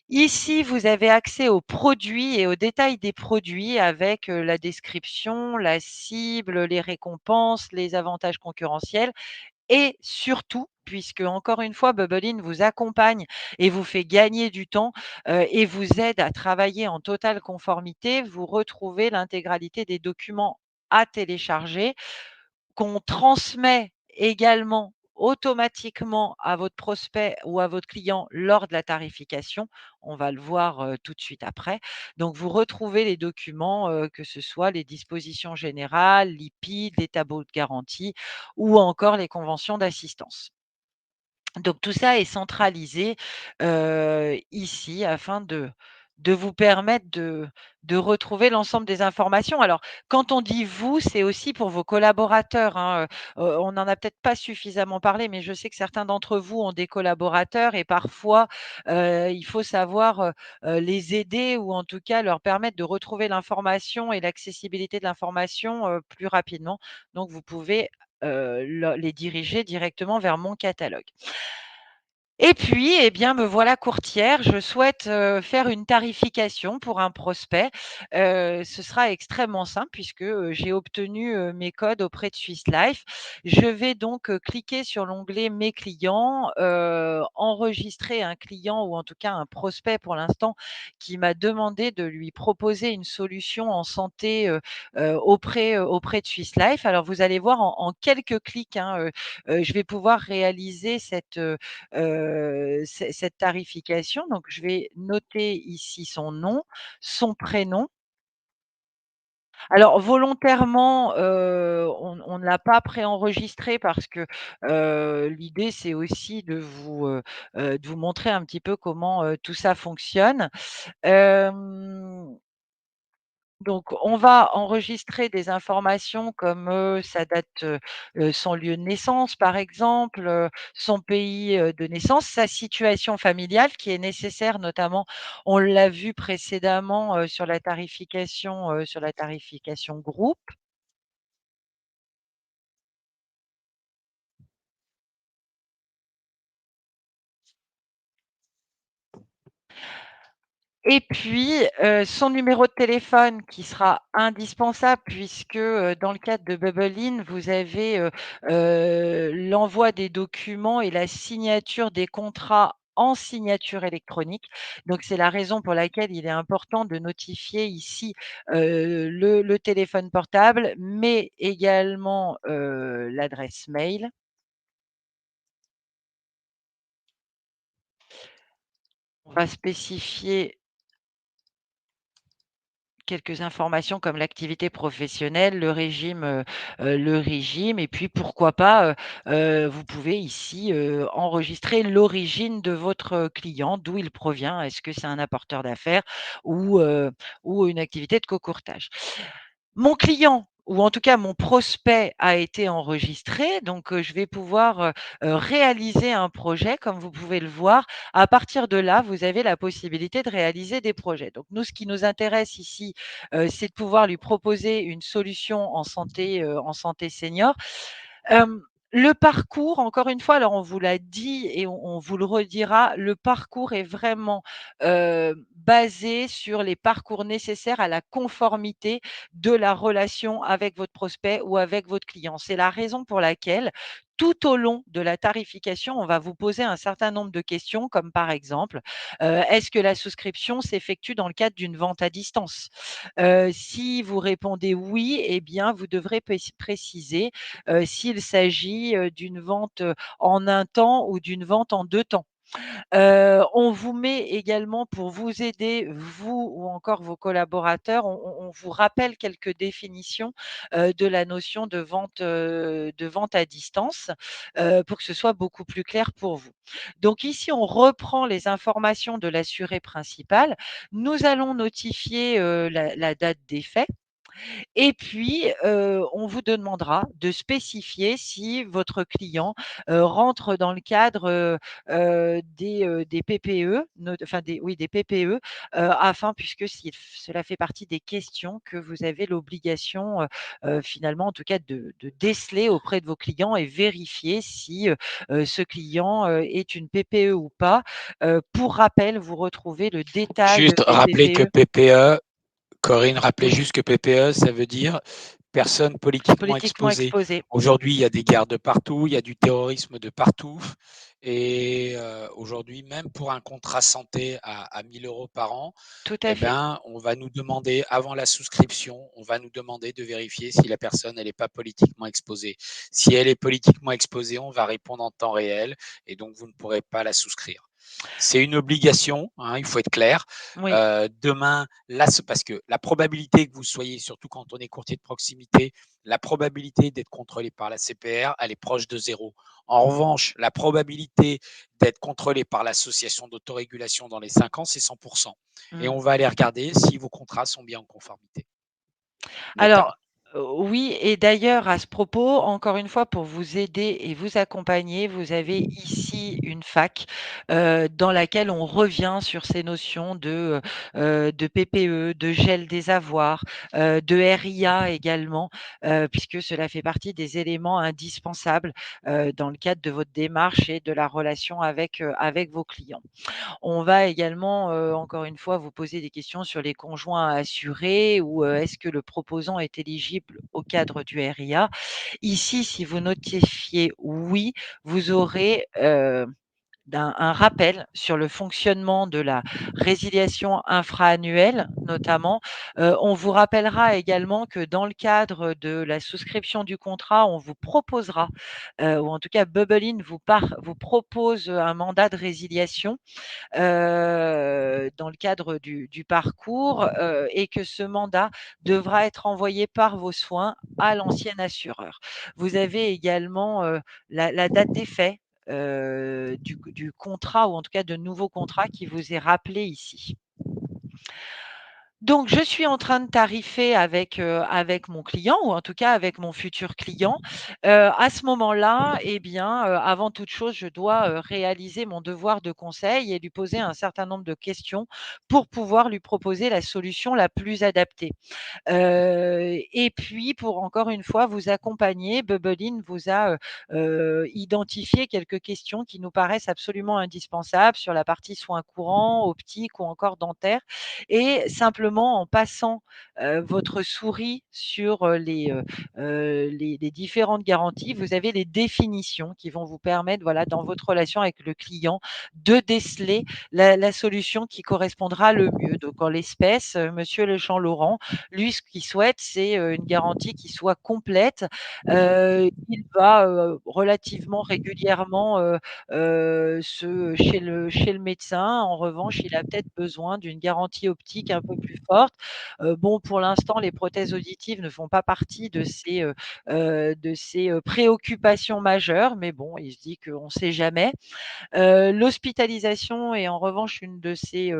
Ici, vous avez accès aux produits et aux détails des produits avec, la description, la cible, les récompenses, les avantages concurrentiels et surtout, puisque encore une fois, Bubblein vous accompagne et vous fait gagner du temps, et vous aide à travailler en totale conformité, vous retrouvez l'intégralité des documents à télécharger qu'on transmet également automatiquement à votre prospect ou à votre client lors de la tarification. On va le voir, tout de suite après. Donc vous retrouvez les documents, que ce soit les dispositions générales, l'IPID, les tableaux de garantie ou encore les conventions d'assistance. Donc tout ça est centralisé, ici afin de vous permettre de retrouver l'ensemble des informations. Alors quand on dit «vous», c'est aussi pour vos collaborateurs, hein, on n'en a peut-être pas suffisamment parlé, mais je sais que certains d'entre vous ont des collaborateurs et parfois, il faut savoir, les aider ou en tout cas leur permettre de retrouver l'information et l'accessibilité de l'information, plus rapidement. Donc vous pouvez, le les diriger directement vers mon catalogue. Et puis, eh bien, me voilà courtière. Je souhaite, faire une tarification pour un prospect. Ce sera extrêmement simple puisque, j'ai obtenu, mes codes auprès de Swiss Life. Je vais donc, cliquer sur l'onglet «Mes clients», enregistrer un client ou en tout cas un prospect pour l'instant qui m'a demandé de lui proposer une solution en santé, auprès de Swiss Life. Alors vous allez voir en quelques clics, hein, je vais pouvoir réaliser cette tarification. Donc je vais noter ici son nom, son prénom Alors volontairement, on ne l'a pas préenregistré parce que, l'idée c'est aussi de vous montrer un petit peu comment, tout ça fonctionne. Hem Donc, on va enregistrer des informations comme, sa date, son lieu de naissance par exemple, son pays, de naissance, sa situation familiale qui est nécessaire notamment, on l'a vu précédemment, sur la tarification groupe. Et puis, son numéro de téléphone qui sera indispensable puisque, dans le cadre de Bubblein, vous avez, l'envoi des documents et la signature des contrats en signature électronique. Donc c'est la raison pour laquelle il est important de notifier ici, le téléphone portable, mais également, l'adresse mail. On va spécifier quelques informations comme l'activité professionnelle, le régime et puis pourquoi pas, vous pouvez ici, enregistrer l'origine de votre client, d'où il provient. Est-ce que c'est un apporteur d'affaires ou, heu, ou une activité de cocourtage? Mon client ou en tout cas mon prospect a été enregistré, donc je vais pouvoir, réaliser un projet comme vous pouvez le voir. À partir de là, vous avez la possibilité de réaliser des projets. Donc nous, ce qui nous intéresse ici, c'est de pouvoir lui proposer une solution en santé senior. Hem, le parcours, encore une fois, alors on vous l'a dit et on vous le redira, le parcours est vraiment, basé sur les parcours nécessaires à la conformité de la relation avec votre prospect ou avec votre client. C'est la raison pour laquelle, tout au long de la tarification, on va vous poser un certain nombre de questions comme par exemple, est-ce que la souscription s'effectue dans le cadre d'une vente à distance? Si vous répondez oui, eh bien vous devrez préciser s'il s'agit, d'une vente, en un temps ou d'une vente en 2 temps. On vous met également pour vous aider, vous ou encore vos collaborateurs, on vous rappelle quelques définitions, de la notion de vente à distance, pour que ce soit beaucoup plus clair pour vous. Donc ici, on reprend les informations de l'assuré principal. Nous allons notifier, la date des faits et puis, on vous demandera de spécifier si votre client, rentre dans le cadre, des PPE, enfin des PPE, afin puisque cela fait partie des questions que vous avez l'obligation, finalement en tout cas de déceler auprès de vos clients et vérifier si, ce client, est une PPE ou pas. Pour rappel, vous retrouvez le détail, Juste des rappeler que PPE. PPE, Corinne, rappelez Oui, juste que PPE, ça veut dire personne politiquement politiquement exposée. exposé. Aujourd'hui, il y a des guerres de partout, il y a du terrorisme de partout. Et aujourd'hui, même pour un contrat santé à 1 000 € par an, Tout à eh fait. ben, on va nous demander, avant la souscription, on va nous demander de vérifier si la personne elle n'est pas politiquement exposée. Si elle est politiquement exposée, on va répondre en temps réel et donc vous ne pourrez pas la souscrire. C'est une obligation, hein, il faut être clair. Oui. Demain, là, parce que la probabilité que vous soyez, surtout quand on est courtier de proximité, la probabilité d'être contrôlé par la CPR, elle est proche de zéro. En revanche, la probabilité d'être contrôlé par l'association d'autorégulation dans les 5 ans, c'est 100%. Et Mmh. on va aller regarder si vos contrats sont bien en conformité, notamment. Alors, oui et d'ailleurs à ce propos, encore une fois pour vous aider et vous accompagner, vous avez ici une fac, dans laquelle on revient sur ces notions de PPE, de gel des avoirs, de RIA également, puisque cela fait partie des éléments indispensables, dans le cadre de votre démarche et de la relation avec vos clients. On va également, encore une fois, vous poser des questions sur les conjoints assurés ou, est-ce que le proposant est éligible au cadre du RIA? Ici, si vous notifiez «oui», vous aurez, un rappel sur le fonctionnement de la résiliation infra-annuelle notamment. On vous rappellera également que dans le cadre de la souscription du contrat, on vous proposera, ou en tout cas Bubblein vous propose un mandat de résiliation dans le cadre du parcours, et que ce mandat devra être envoyé par vos soins à l'ancien assureur. Vous avez également la date d'effet du contrat, ou en tout cas de nouveau contrat qui vous est rappelé ici. Donc je suis en train de tarifer avec mon client, ou en tout cas avec mon futur client. À ce moment-là, eh bien, avant toute chose, je dois, réaliser mon devoir de conseil et lui poser un certain nombre de questions pour pouvoir lui proposer la solution la plus adaptée. Et puis pour encore une fois vous accompagner, Bubblein vous a, identifié quelques questions qui nous paraissent absolument indispensables sur la partie soins courants, optiques ou encore dentaires, et simplement en passant, votre souris sur, les différentes garanties, vous avez les définitions qui vont vous permettre, voilà, dans votre relation avec le client, de déceler la solution qui correspondra le mieux. Donc en l'espèce, monsieur Lechamp-Laurent, lui, ce qu'il souhaite, c'est, une garantie qui soit complète. Il va, relativement régulièrement, chez le médecin. En revanche, il a peut-être besoin d'une garantie optique un peu plus forte. Bon, pour l'instant, les prothèses auditives ne font pas partie de ses préoccupations majeures, mais bon, il se dit qu'on ne sait jamais. L'hospitalisation est en revanche une de ces,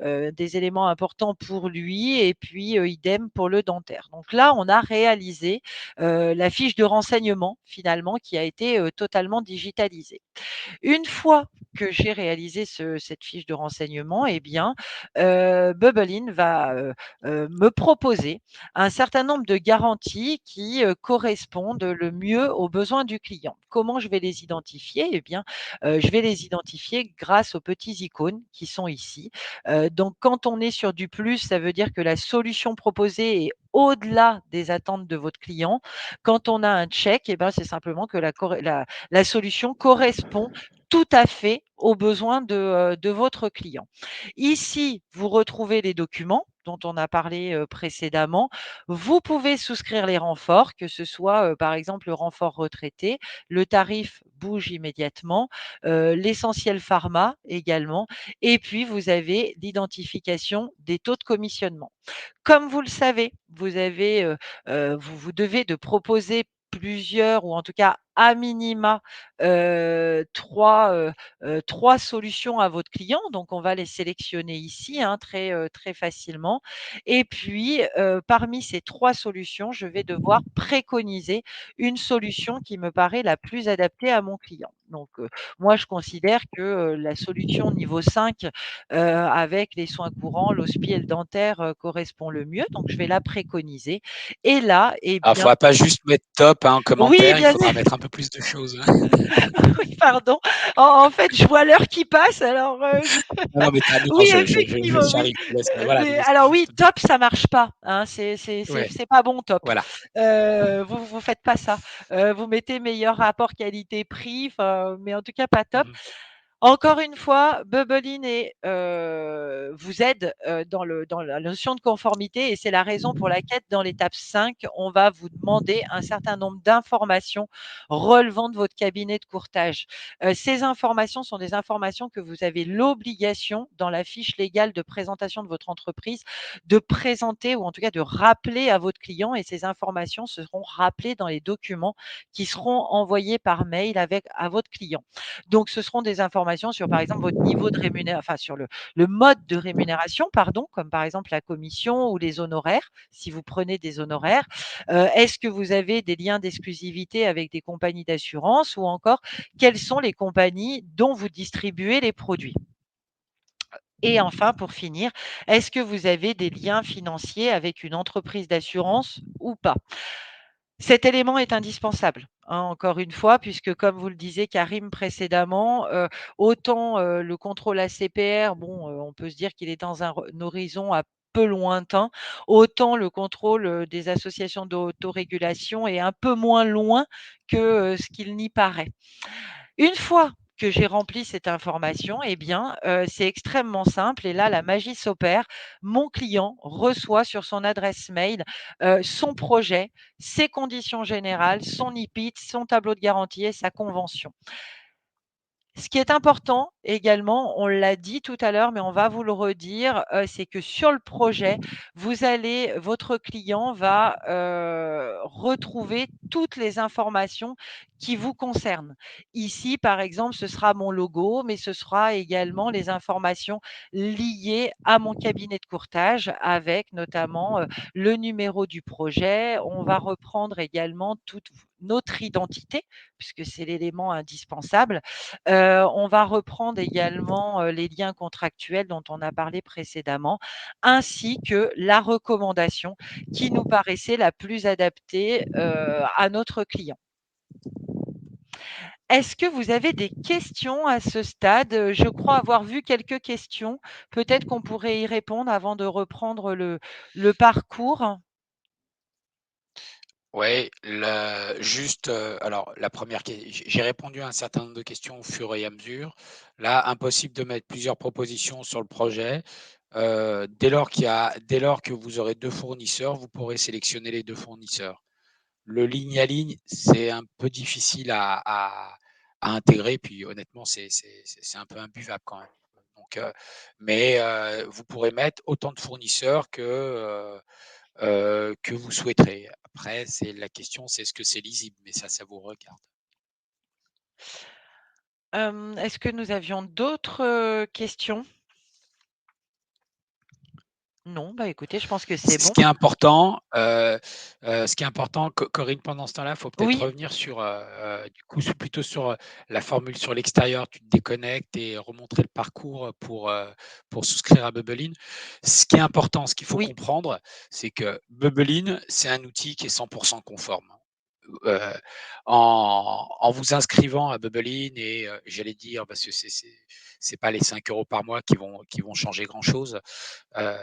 des éléments importants pour lui, et puis, idem pour le dentaire. Donc là, on a réalisé, la fiche de renseignement finalement qui a été, totalement digitalisée. Une fois que j'ai réalisé cette fiche de renseignement, eh bien, Bubblein va, me proposer un certain nombre de garanties qui, correspondent le mieux aux besoins du client. Comment je vais les identifier? Eh bien, je vais les identifier grâce aux petits icônes qui sont ici. Donc quand on est sur du plus, ça veut dire que la solution proposée est au-delà des attentes de votre client. Quand on a un check, eh ben, c'est simplement que la solution correspond tout à fait aux besoins de votre client. Ici, vous retrouvez les documents dont on a parlé, précédemment. Vous pouvez souscrire les renforts, que ce soit, par exemple, le renfort retraité, le tarif bouge immédiatement, l'essentiel pharma également, et puis vous avez l'identification des taux de commissionnement. Comme vous le savez, vous devez de proposer plusieurs, ou en tout cas à minima, 3 solutions à votre client. Donc on va les sélectionner ici, hein, très facilement, et puis, parmi ces 3 solutions, je vais devoir préconiser une solution qui me paraît la plus adaptée à mon client. Donc, moi je considère que, la solution niveau 5, avec les soins courants, l'hospi et le dentaire, correspond le mieux, donc je vais la préconiser, et là, eh Alors, il ne bien faudra pas juste mettre top hein, en oui, commentaire, il bien faudra mettre un peu plus de choses. oui, pardon. En fait, je vois l'heure qui passe, alors, je Non, non, mais non, oui, effectivement, j'y oui. arrive. Voilà, Mais c'était alors oui, juste. top, ça marche pas, hein, Ouais, c'est pas bon top. voilà. Vous faites pas ça. Vous mettez meilleur rapport qualité-prix, enfin, mais en tout cas pas top. Mhm. Encore une fois, Bubblein vous aide, dans la notion de conformité, et c'est la raison pour laquelle dans l'étape 5, on va vous demander un certain nombre d'informations relevant de votre cabinet de courtage. Ces informations sont des informations que vous avez l'obligation, dans la fiche légale de présentation de votre entreprise, de présenter, ou en tout cas de rappeler à votre client, et ces informations seront rappelées dans les documents qui seront envoyés par mail à votre client. Donc, ce seront des informations sur, par exemple, votre niveau de rémunération, enfin sur le mode de rémunération, pardon, comme par exemple la commission ou les honoraires, si vous prenez des honoraires. Est-ce que vous avez des liens d'exclusivité avec des compagnies d'assurance, ou encore quelles sont les compagnies dont vous distribuez les produits? Et enfin, pour finir, est-ce que vous avez des liens financiers avec une entreprise d'assurance ou pas? Cet élément est indispensable, hein, encore une fois, puisque comme vous le disiez Karim précédemment, autant, le contrôle ACPR, bon, on peut se dire qu'il est dans un horizon un peu lointain, autant le contrôle, des associations d'autorégulation est un peu moins loin que, ce qu'il n'y paraît. Une fois que j'ai rempli cette information? Eh bien, c'est extrêmement simple et là, la magie s'opère. Mon client reçoit sur son adresse mail, son projet, ses conditions générales, son IPIT, son tableau de garantie et sa convention. Ce qui est important également, on l'a dit tout à l'heure, mais on va vous le redire, c'est que sur le projet, votre client va, retrouver toutes les informations qui vous concernent. Ici, par exemple, ce sera mon logo, mais ce sera également les informations liées à mon cabinet de courtage avec notamment, le numéro du projet. On va reprendre également toute notre identité puisque c'est l'élément indispensable. On va reprendre également, les liens contractuels dont on a parlé précédemment, ainsi que la recommandation qui nous paraissait la plus adaptée, à notre client. Est-ce que vous avez des questions à ce stade? Je crois avoir vu quelques questions. Peut-être qu'on pourrait y répondre avant de reprendre le parcours? Ouais, juste, alors la première j'ai répondu à un certain nombre de questions au fur et à mesure. Là, impossible de mettre plusieurs propositions sur le projet. Dès lors que vous aurez 2 fournisseurs, vous pourrez sélectionner les 2 fournisseurs. Le ligne à ligne, c'est un peu difficile à intégrer, puis honnêtement, c'est un peu imbuvable quand même. Donc, mais vous pourrez mettre autant de fournisseurs que vous souhaiterez. Après, c'est la question, c'est est-ce que c'est lisible? Mais ça vous regarde. Est-ce que nous avions d'autres, questions? Non, bah, écoutez, je pense que c'est Ce bon. qui est important, Corinne, pendant ce temps-là, il faut peut-être Oui, revenir sur, du coup, plutôt sur la formule sur l'extérieur. Tu te déconnectes et remontrer le parcours pour souscrire à Bubblein. Ce qui est important, ce qu'il faut oui. comprendre, c'est que Bubblein, c'est un outil qui est 100% conforme. Euh, en vous inscrivant à Bubblein et j'allais dire, parce que c'est pas les 5 euros par mois qui vont changer grand-chose, euh,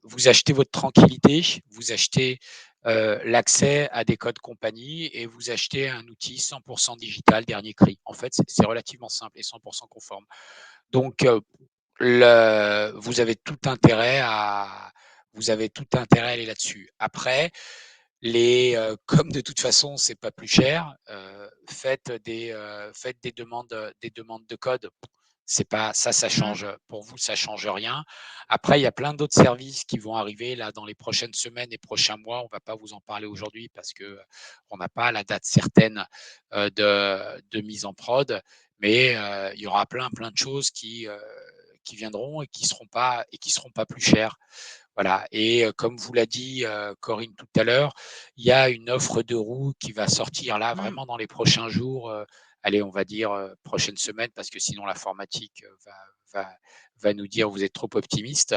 vous achetez votre tranquillité, vous achetez l'accès à des codes compagnie et vous achetez un outil 100% digital, dernier cri. En fait, c'est relativement simple et 100% conforme. Donc, vous avez tout intérêt à aller là-dessus. Après, comme de toute façon, c'est pas plus cher, faites des demandes de code. C'est pas ça, ça Mmh. change pour vous, ça change rien. Après, il y a plein d'autres services qui vont arriver là dans les prochaines semaines et prochains mois. On va pas vous en parler aujourd'hui parce que on n'a pas la date certaine de mise en prod, mais il y aura plein de choses qui viendront et qui seront pas plus chères. Voilà. Et comme vous l'a dit Corinne tout à l'heure, il y a une offre de roue qui va sortir là Mmh. vraiment dans les prochains jours. Allez, on va dire prochaine semaine parce que sinon l'informatique va nous dire vous êtes trop optimiste.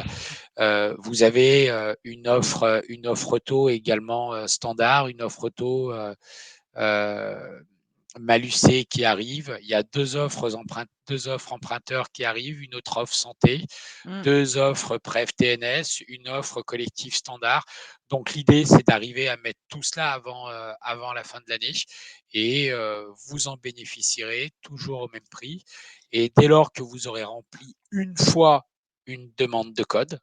Vous avez une offre auto également standard, une offre auto euh, Malucé qui arrive. Il y a deux offres emprunteurs qui arrivent, une autre offre santé, Mmh. 2 offres PREV TNS, une offre collective standard. Donc l'idée, c'est d'arriver à mettre tout cela avant la fin de l'année et vous en bénéficierez toujours au même prix. Et dès lors que vous aurez rempli une fois une demande de code,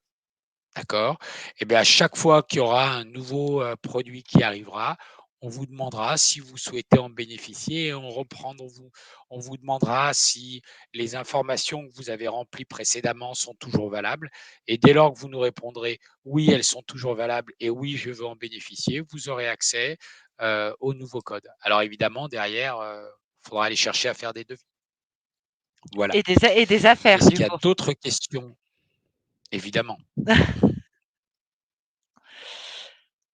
d'accord, et bien à chaque fois qu'il y aura un nouveau produit qui arrivera, on vous demandera si vous souhaitez en bénéficier et on vous demandera si les informations que vous avez remplies précédemment sont toujours valables. Et dès lors que vous nous répondrez oui, elles sont toujours valables et oui, je veux en bénéficier, vous aurez accès au nouveau code. Alors évidemment, derrière, il faudra aller chercher à faire des devis. Voilà. Et des affaires Est-ce du qu'il y a coup. d'autres questions? Évidemment.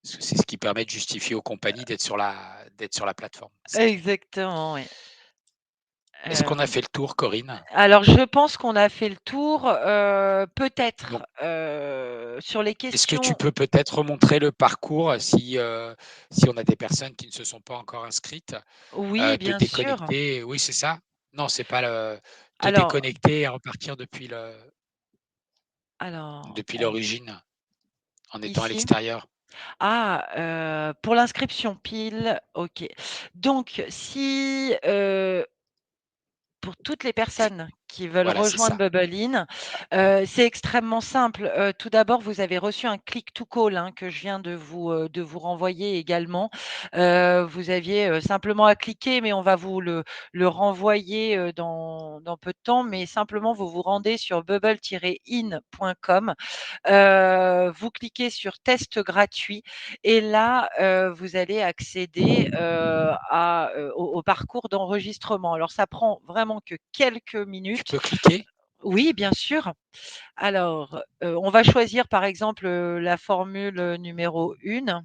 C'est ce qui permet de justifier aux compagnies d'être sur la plateforme. C'est clair. Exactement, oui. Est-ce qu'on a Hem, fait le tour, Corinne? alors je pense qu'on a fait le tour, peut-être, Donc, sur les est-ce que tu questions. peux peut-être remontrer le parcours si on a des personnes qui ne se sont pas encore inscrites, Oui, te bien sûr. déconnecter? Oui, c'est ça? Non, c'est pas te Alors déconnecter et repartir alors, depuis l'origine en étant à ici. l'extérieur. Pour l'inscription pile, OK. Donc si, pour toutes les personnes qui veulent Voilà, c'est rejoindre ça. Bubblein, c'est extrêmement simple. Tout d'abord, vous avez reçu un click to call, hein, que je viens de vous renvoyer également. Vous aviez, simplement à cliquer, mais on va vous le renvoyer, dans peu de temps. Mais simplement, vous vous rendez sur bubble-in.com, vous cliquez sur test gratuit et là, vous allez accéder, au parcours d'enregistrement. Alors ça prend vraiment que quelques Je minutes. peux cliquer? Oui, bien sûr. Alors, on va choisir par exemple, la formule, numéro 1.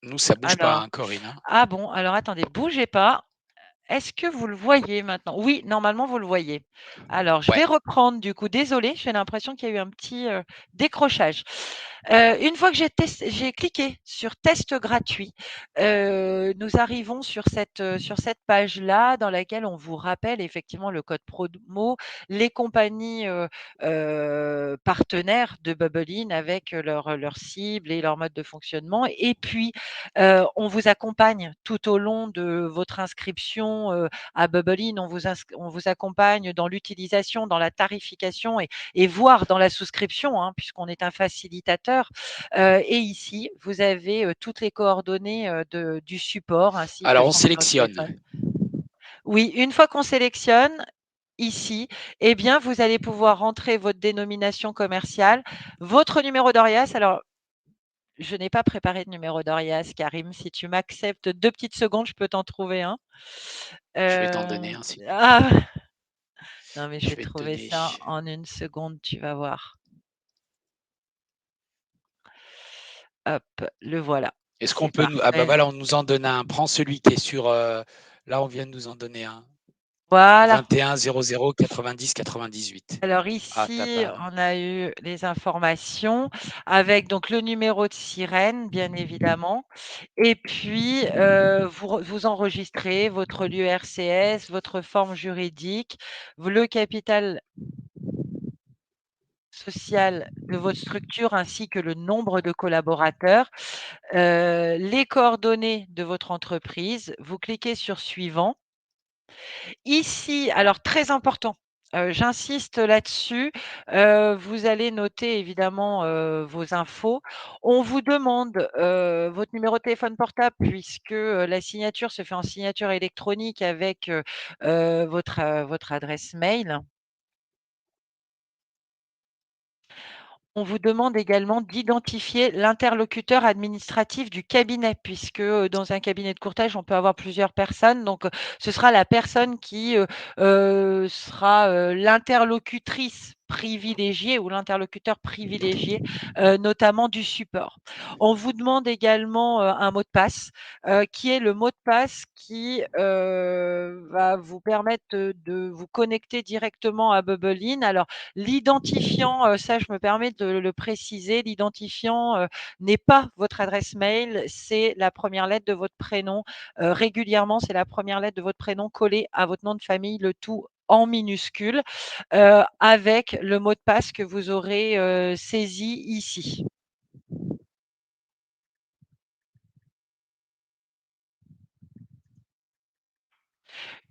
Nous, ça bouge pas, Alors hein, Corinne, hein? ah bon, alors attendez, bougez pas. Est-ce que vous le voyez maintenant? Oui, normalement vous le voyez. Alors je Ouais, vais reprendre du coup. Désolée, j'ai l'impression qu'il y a eu un petit, décrochage. Une fois que j'ai cliqué sur test gratuit, nous arrivons sur cette page-là dans laquelle on vous rappelle effectivement le code promo, les compagnies, partenaires de Bubblein avec leurs cibles et leur mode de fonctionnement et puis, on vous accompagne tout au long de votre inscription, à Bubblein. On vous accompagne dans l'utilisation, dans la tarification et voire dans la souscription, hein, puisqu'on est un facilitateur. Et ici, vous avez, toutes les coordonnées, du support ainsi que alors on son numéro de sélectionne. téléphone. Oui, une fois qu'on sélectionne ici, eh bien, vous allez pouvoir rentrer votre dénomination commerciale, votre numéro d'ORIAS. Alors, je n'ai pas préparé de numéro d'ORIAS, Karim. Si tu m'acceptes 2 petites secondes, je peux t'en trouver un. Je vais t'en donner un si Ah! Non, mais je je vais vais te trouver donner. ça en une seconde, tu vas voir. Hop, le voilà. Est-ce qu'on C'est peut nous ah bah, parfait. voilà, on nous en donne un. Prends celui qui est sur, là, on vient de nous en donner un. Voilà. 21 00 90 98. Alors Ah, tu ici, pas on a eu les informations avec donc le numéro de sirène, bien évidemment et puis, vous enregistrez votre l'URCS, votre forme juridique, le capital social de votre structure ainsi que le nombre de collaborateurs, les coordonnées de votre entreprise. Vous cliquez sur suivant. Ici, alors très important, j'insiste là-dessus, vous allez noter évidemment, vos infos. On vous demande, votre numéro de téléphone portable puisque, la signature se fait en signature électronique avec, votre adresse mail. On vous demande également d'identifier l'interlocuteur administratif du cabinet puisque, dans un cabinet de courtage, on peut avoir plusieurs personnes. Donc, ce sera la personne qui, sera, l'interlocutrice privilégiée ou l'interlocuteur privilégié, notamment du support. On vous demande également, un mot de passe, qui est le mot de passe qui, va vous permettre, de vous connecter directement à Bubblein. Alors l'identifiant, ça je me permets de le préciser, l'identifiant, n'est pas votre adresse mail, c'est la première lettre de votre prénom. Régulièrement, c'est la première lettre de votre prénom collée à votre nom de famille, le tout en minuscules, avec le mot de passe que vous aurez, saisi ici.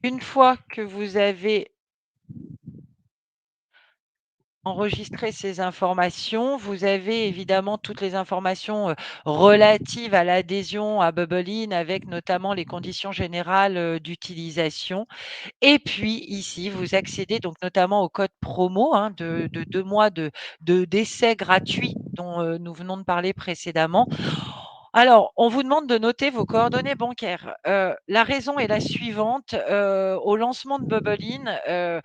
Une fois que vous avez enregistrer ces informations. Vous avez évidemment toutes les informations, relatives à l'adhésion à Bubblein avec notamment les conditions générales, d'utilisation et puis ici, vous accédez donc notamment au code promo, hein, de 2 mois d'essai gratuit dont, nous venons de parler précédemment. Alors, on vous demande de noter vos coordonnées bancaires. La raison est la suivante, au lancement de Bubblein,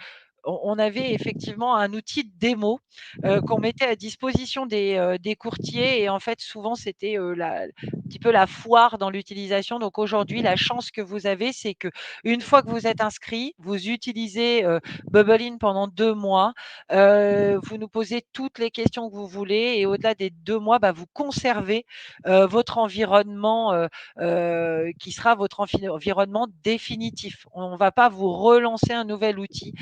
on avait effectivement un outil de démo, qu'on mettait à disposition des courtiers et en fait, souvent, c'était, la un petit peu la foire dans l'utilisation. Donc aujourd'hui, la chance que vous avez, c'est qu'une fois que vous êtes inscrit, vous utilisez, Bubblein pendant 2 mois, vous nous posez toutes les questions que vous voulez et au-delà des 2 mois, bah, vous conservez votre environnement, qui sera votre environnement définitif. On ne va pas vous relancer un nouvel outil.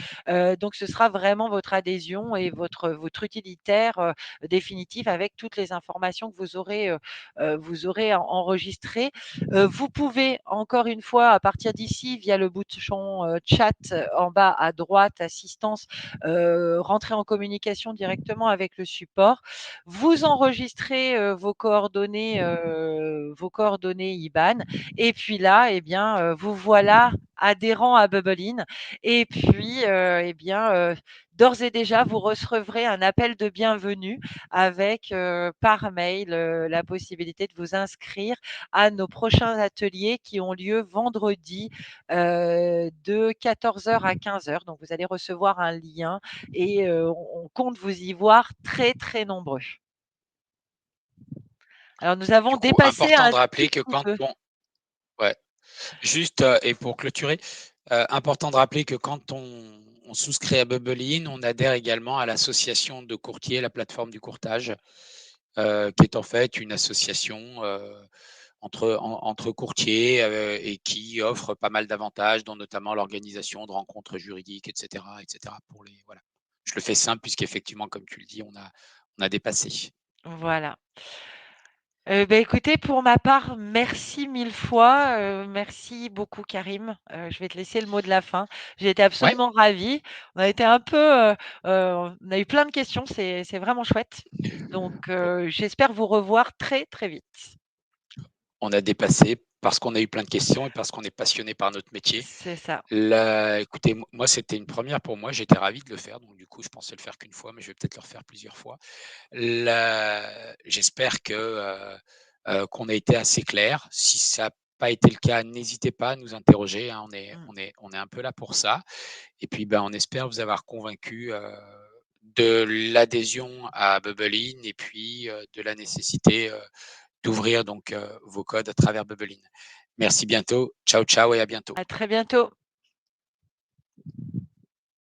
Donc ce sera vraiment votre adhésion et votre utilitaire, définitif avec toutes les informations que vous aurez enregistrées. Vous pouvez encore une fois, à partir d'ici, via le bouton chat en bas à droite, assistance, rentrer en communication directement avec le support. Vous enregistrez vos coordonnées IBAN, et puis là, eh bien, vous voilà adhérent à Bubblein. Et puis, eh bien, d'ores et déjà, vous recevrez un appel de bienvenue avec par mail la possibilité de vous inscrire à nos prochains ateliers qui ont lieu vendredi de 14h à 15h. Donc, vous allez recevoir un lien et on compte vous y voir très, très nombreux. Alors, nous avons Du coup, dépassé important un de rappeler tout que petit quand peu. on ouais, juste, et pour clôturer, important de rappeler que quand on souscrit à Bubblein, on adhère également à l'association de courtiers, la plateforme du courtage, qui est en fait une association, entre courtiers, et qui offre pas mal d'avantages, dont notamment l'organisation de rencontres juridiques et cetera pour les voilà. Je le fais simple puisqu'effectivement, comme tu le dis, on a dépassé. Voilà. Écoutez, pour ma part, merci 1000 fois, merci beaucoup Karim. Je vais te laisser le mot de la fin. J'ai été Ouais, absolument ravie. On a été un peu, on a eu plein de questions, c'est vraiment chouette. Donc, j'espère vous revoir très, très vite. on a dépassé parce qu'on a eu plein de questions et parce qu'on est passionné par notre métier. C'est ça. Là, écoutez, moi, c'était une première pour moi. J'étais ravi de le faire. Donc, du coup, je pensais le faire qu'une fois, mais je vais peut-être le refaire plusieurs fois. J'espère que qu'on a été assez clair. Si ça n'a pas été le cas, n'hésitez pas à nous interroger, hein. Mmh. On est un peu là pour ça. Et puis, ben, on espère vous avoir convaincu de l'adhésion à Bubblein et puis de la nécessité d'ouvrir donc vos codes à travers Bubblein. Merci bientôt. Ciao, ciao et à bientôt. À très bientôt.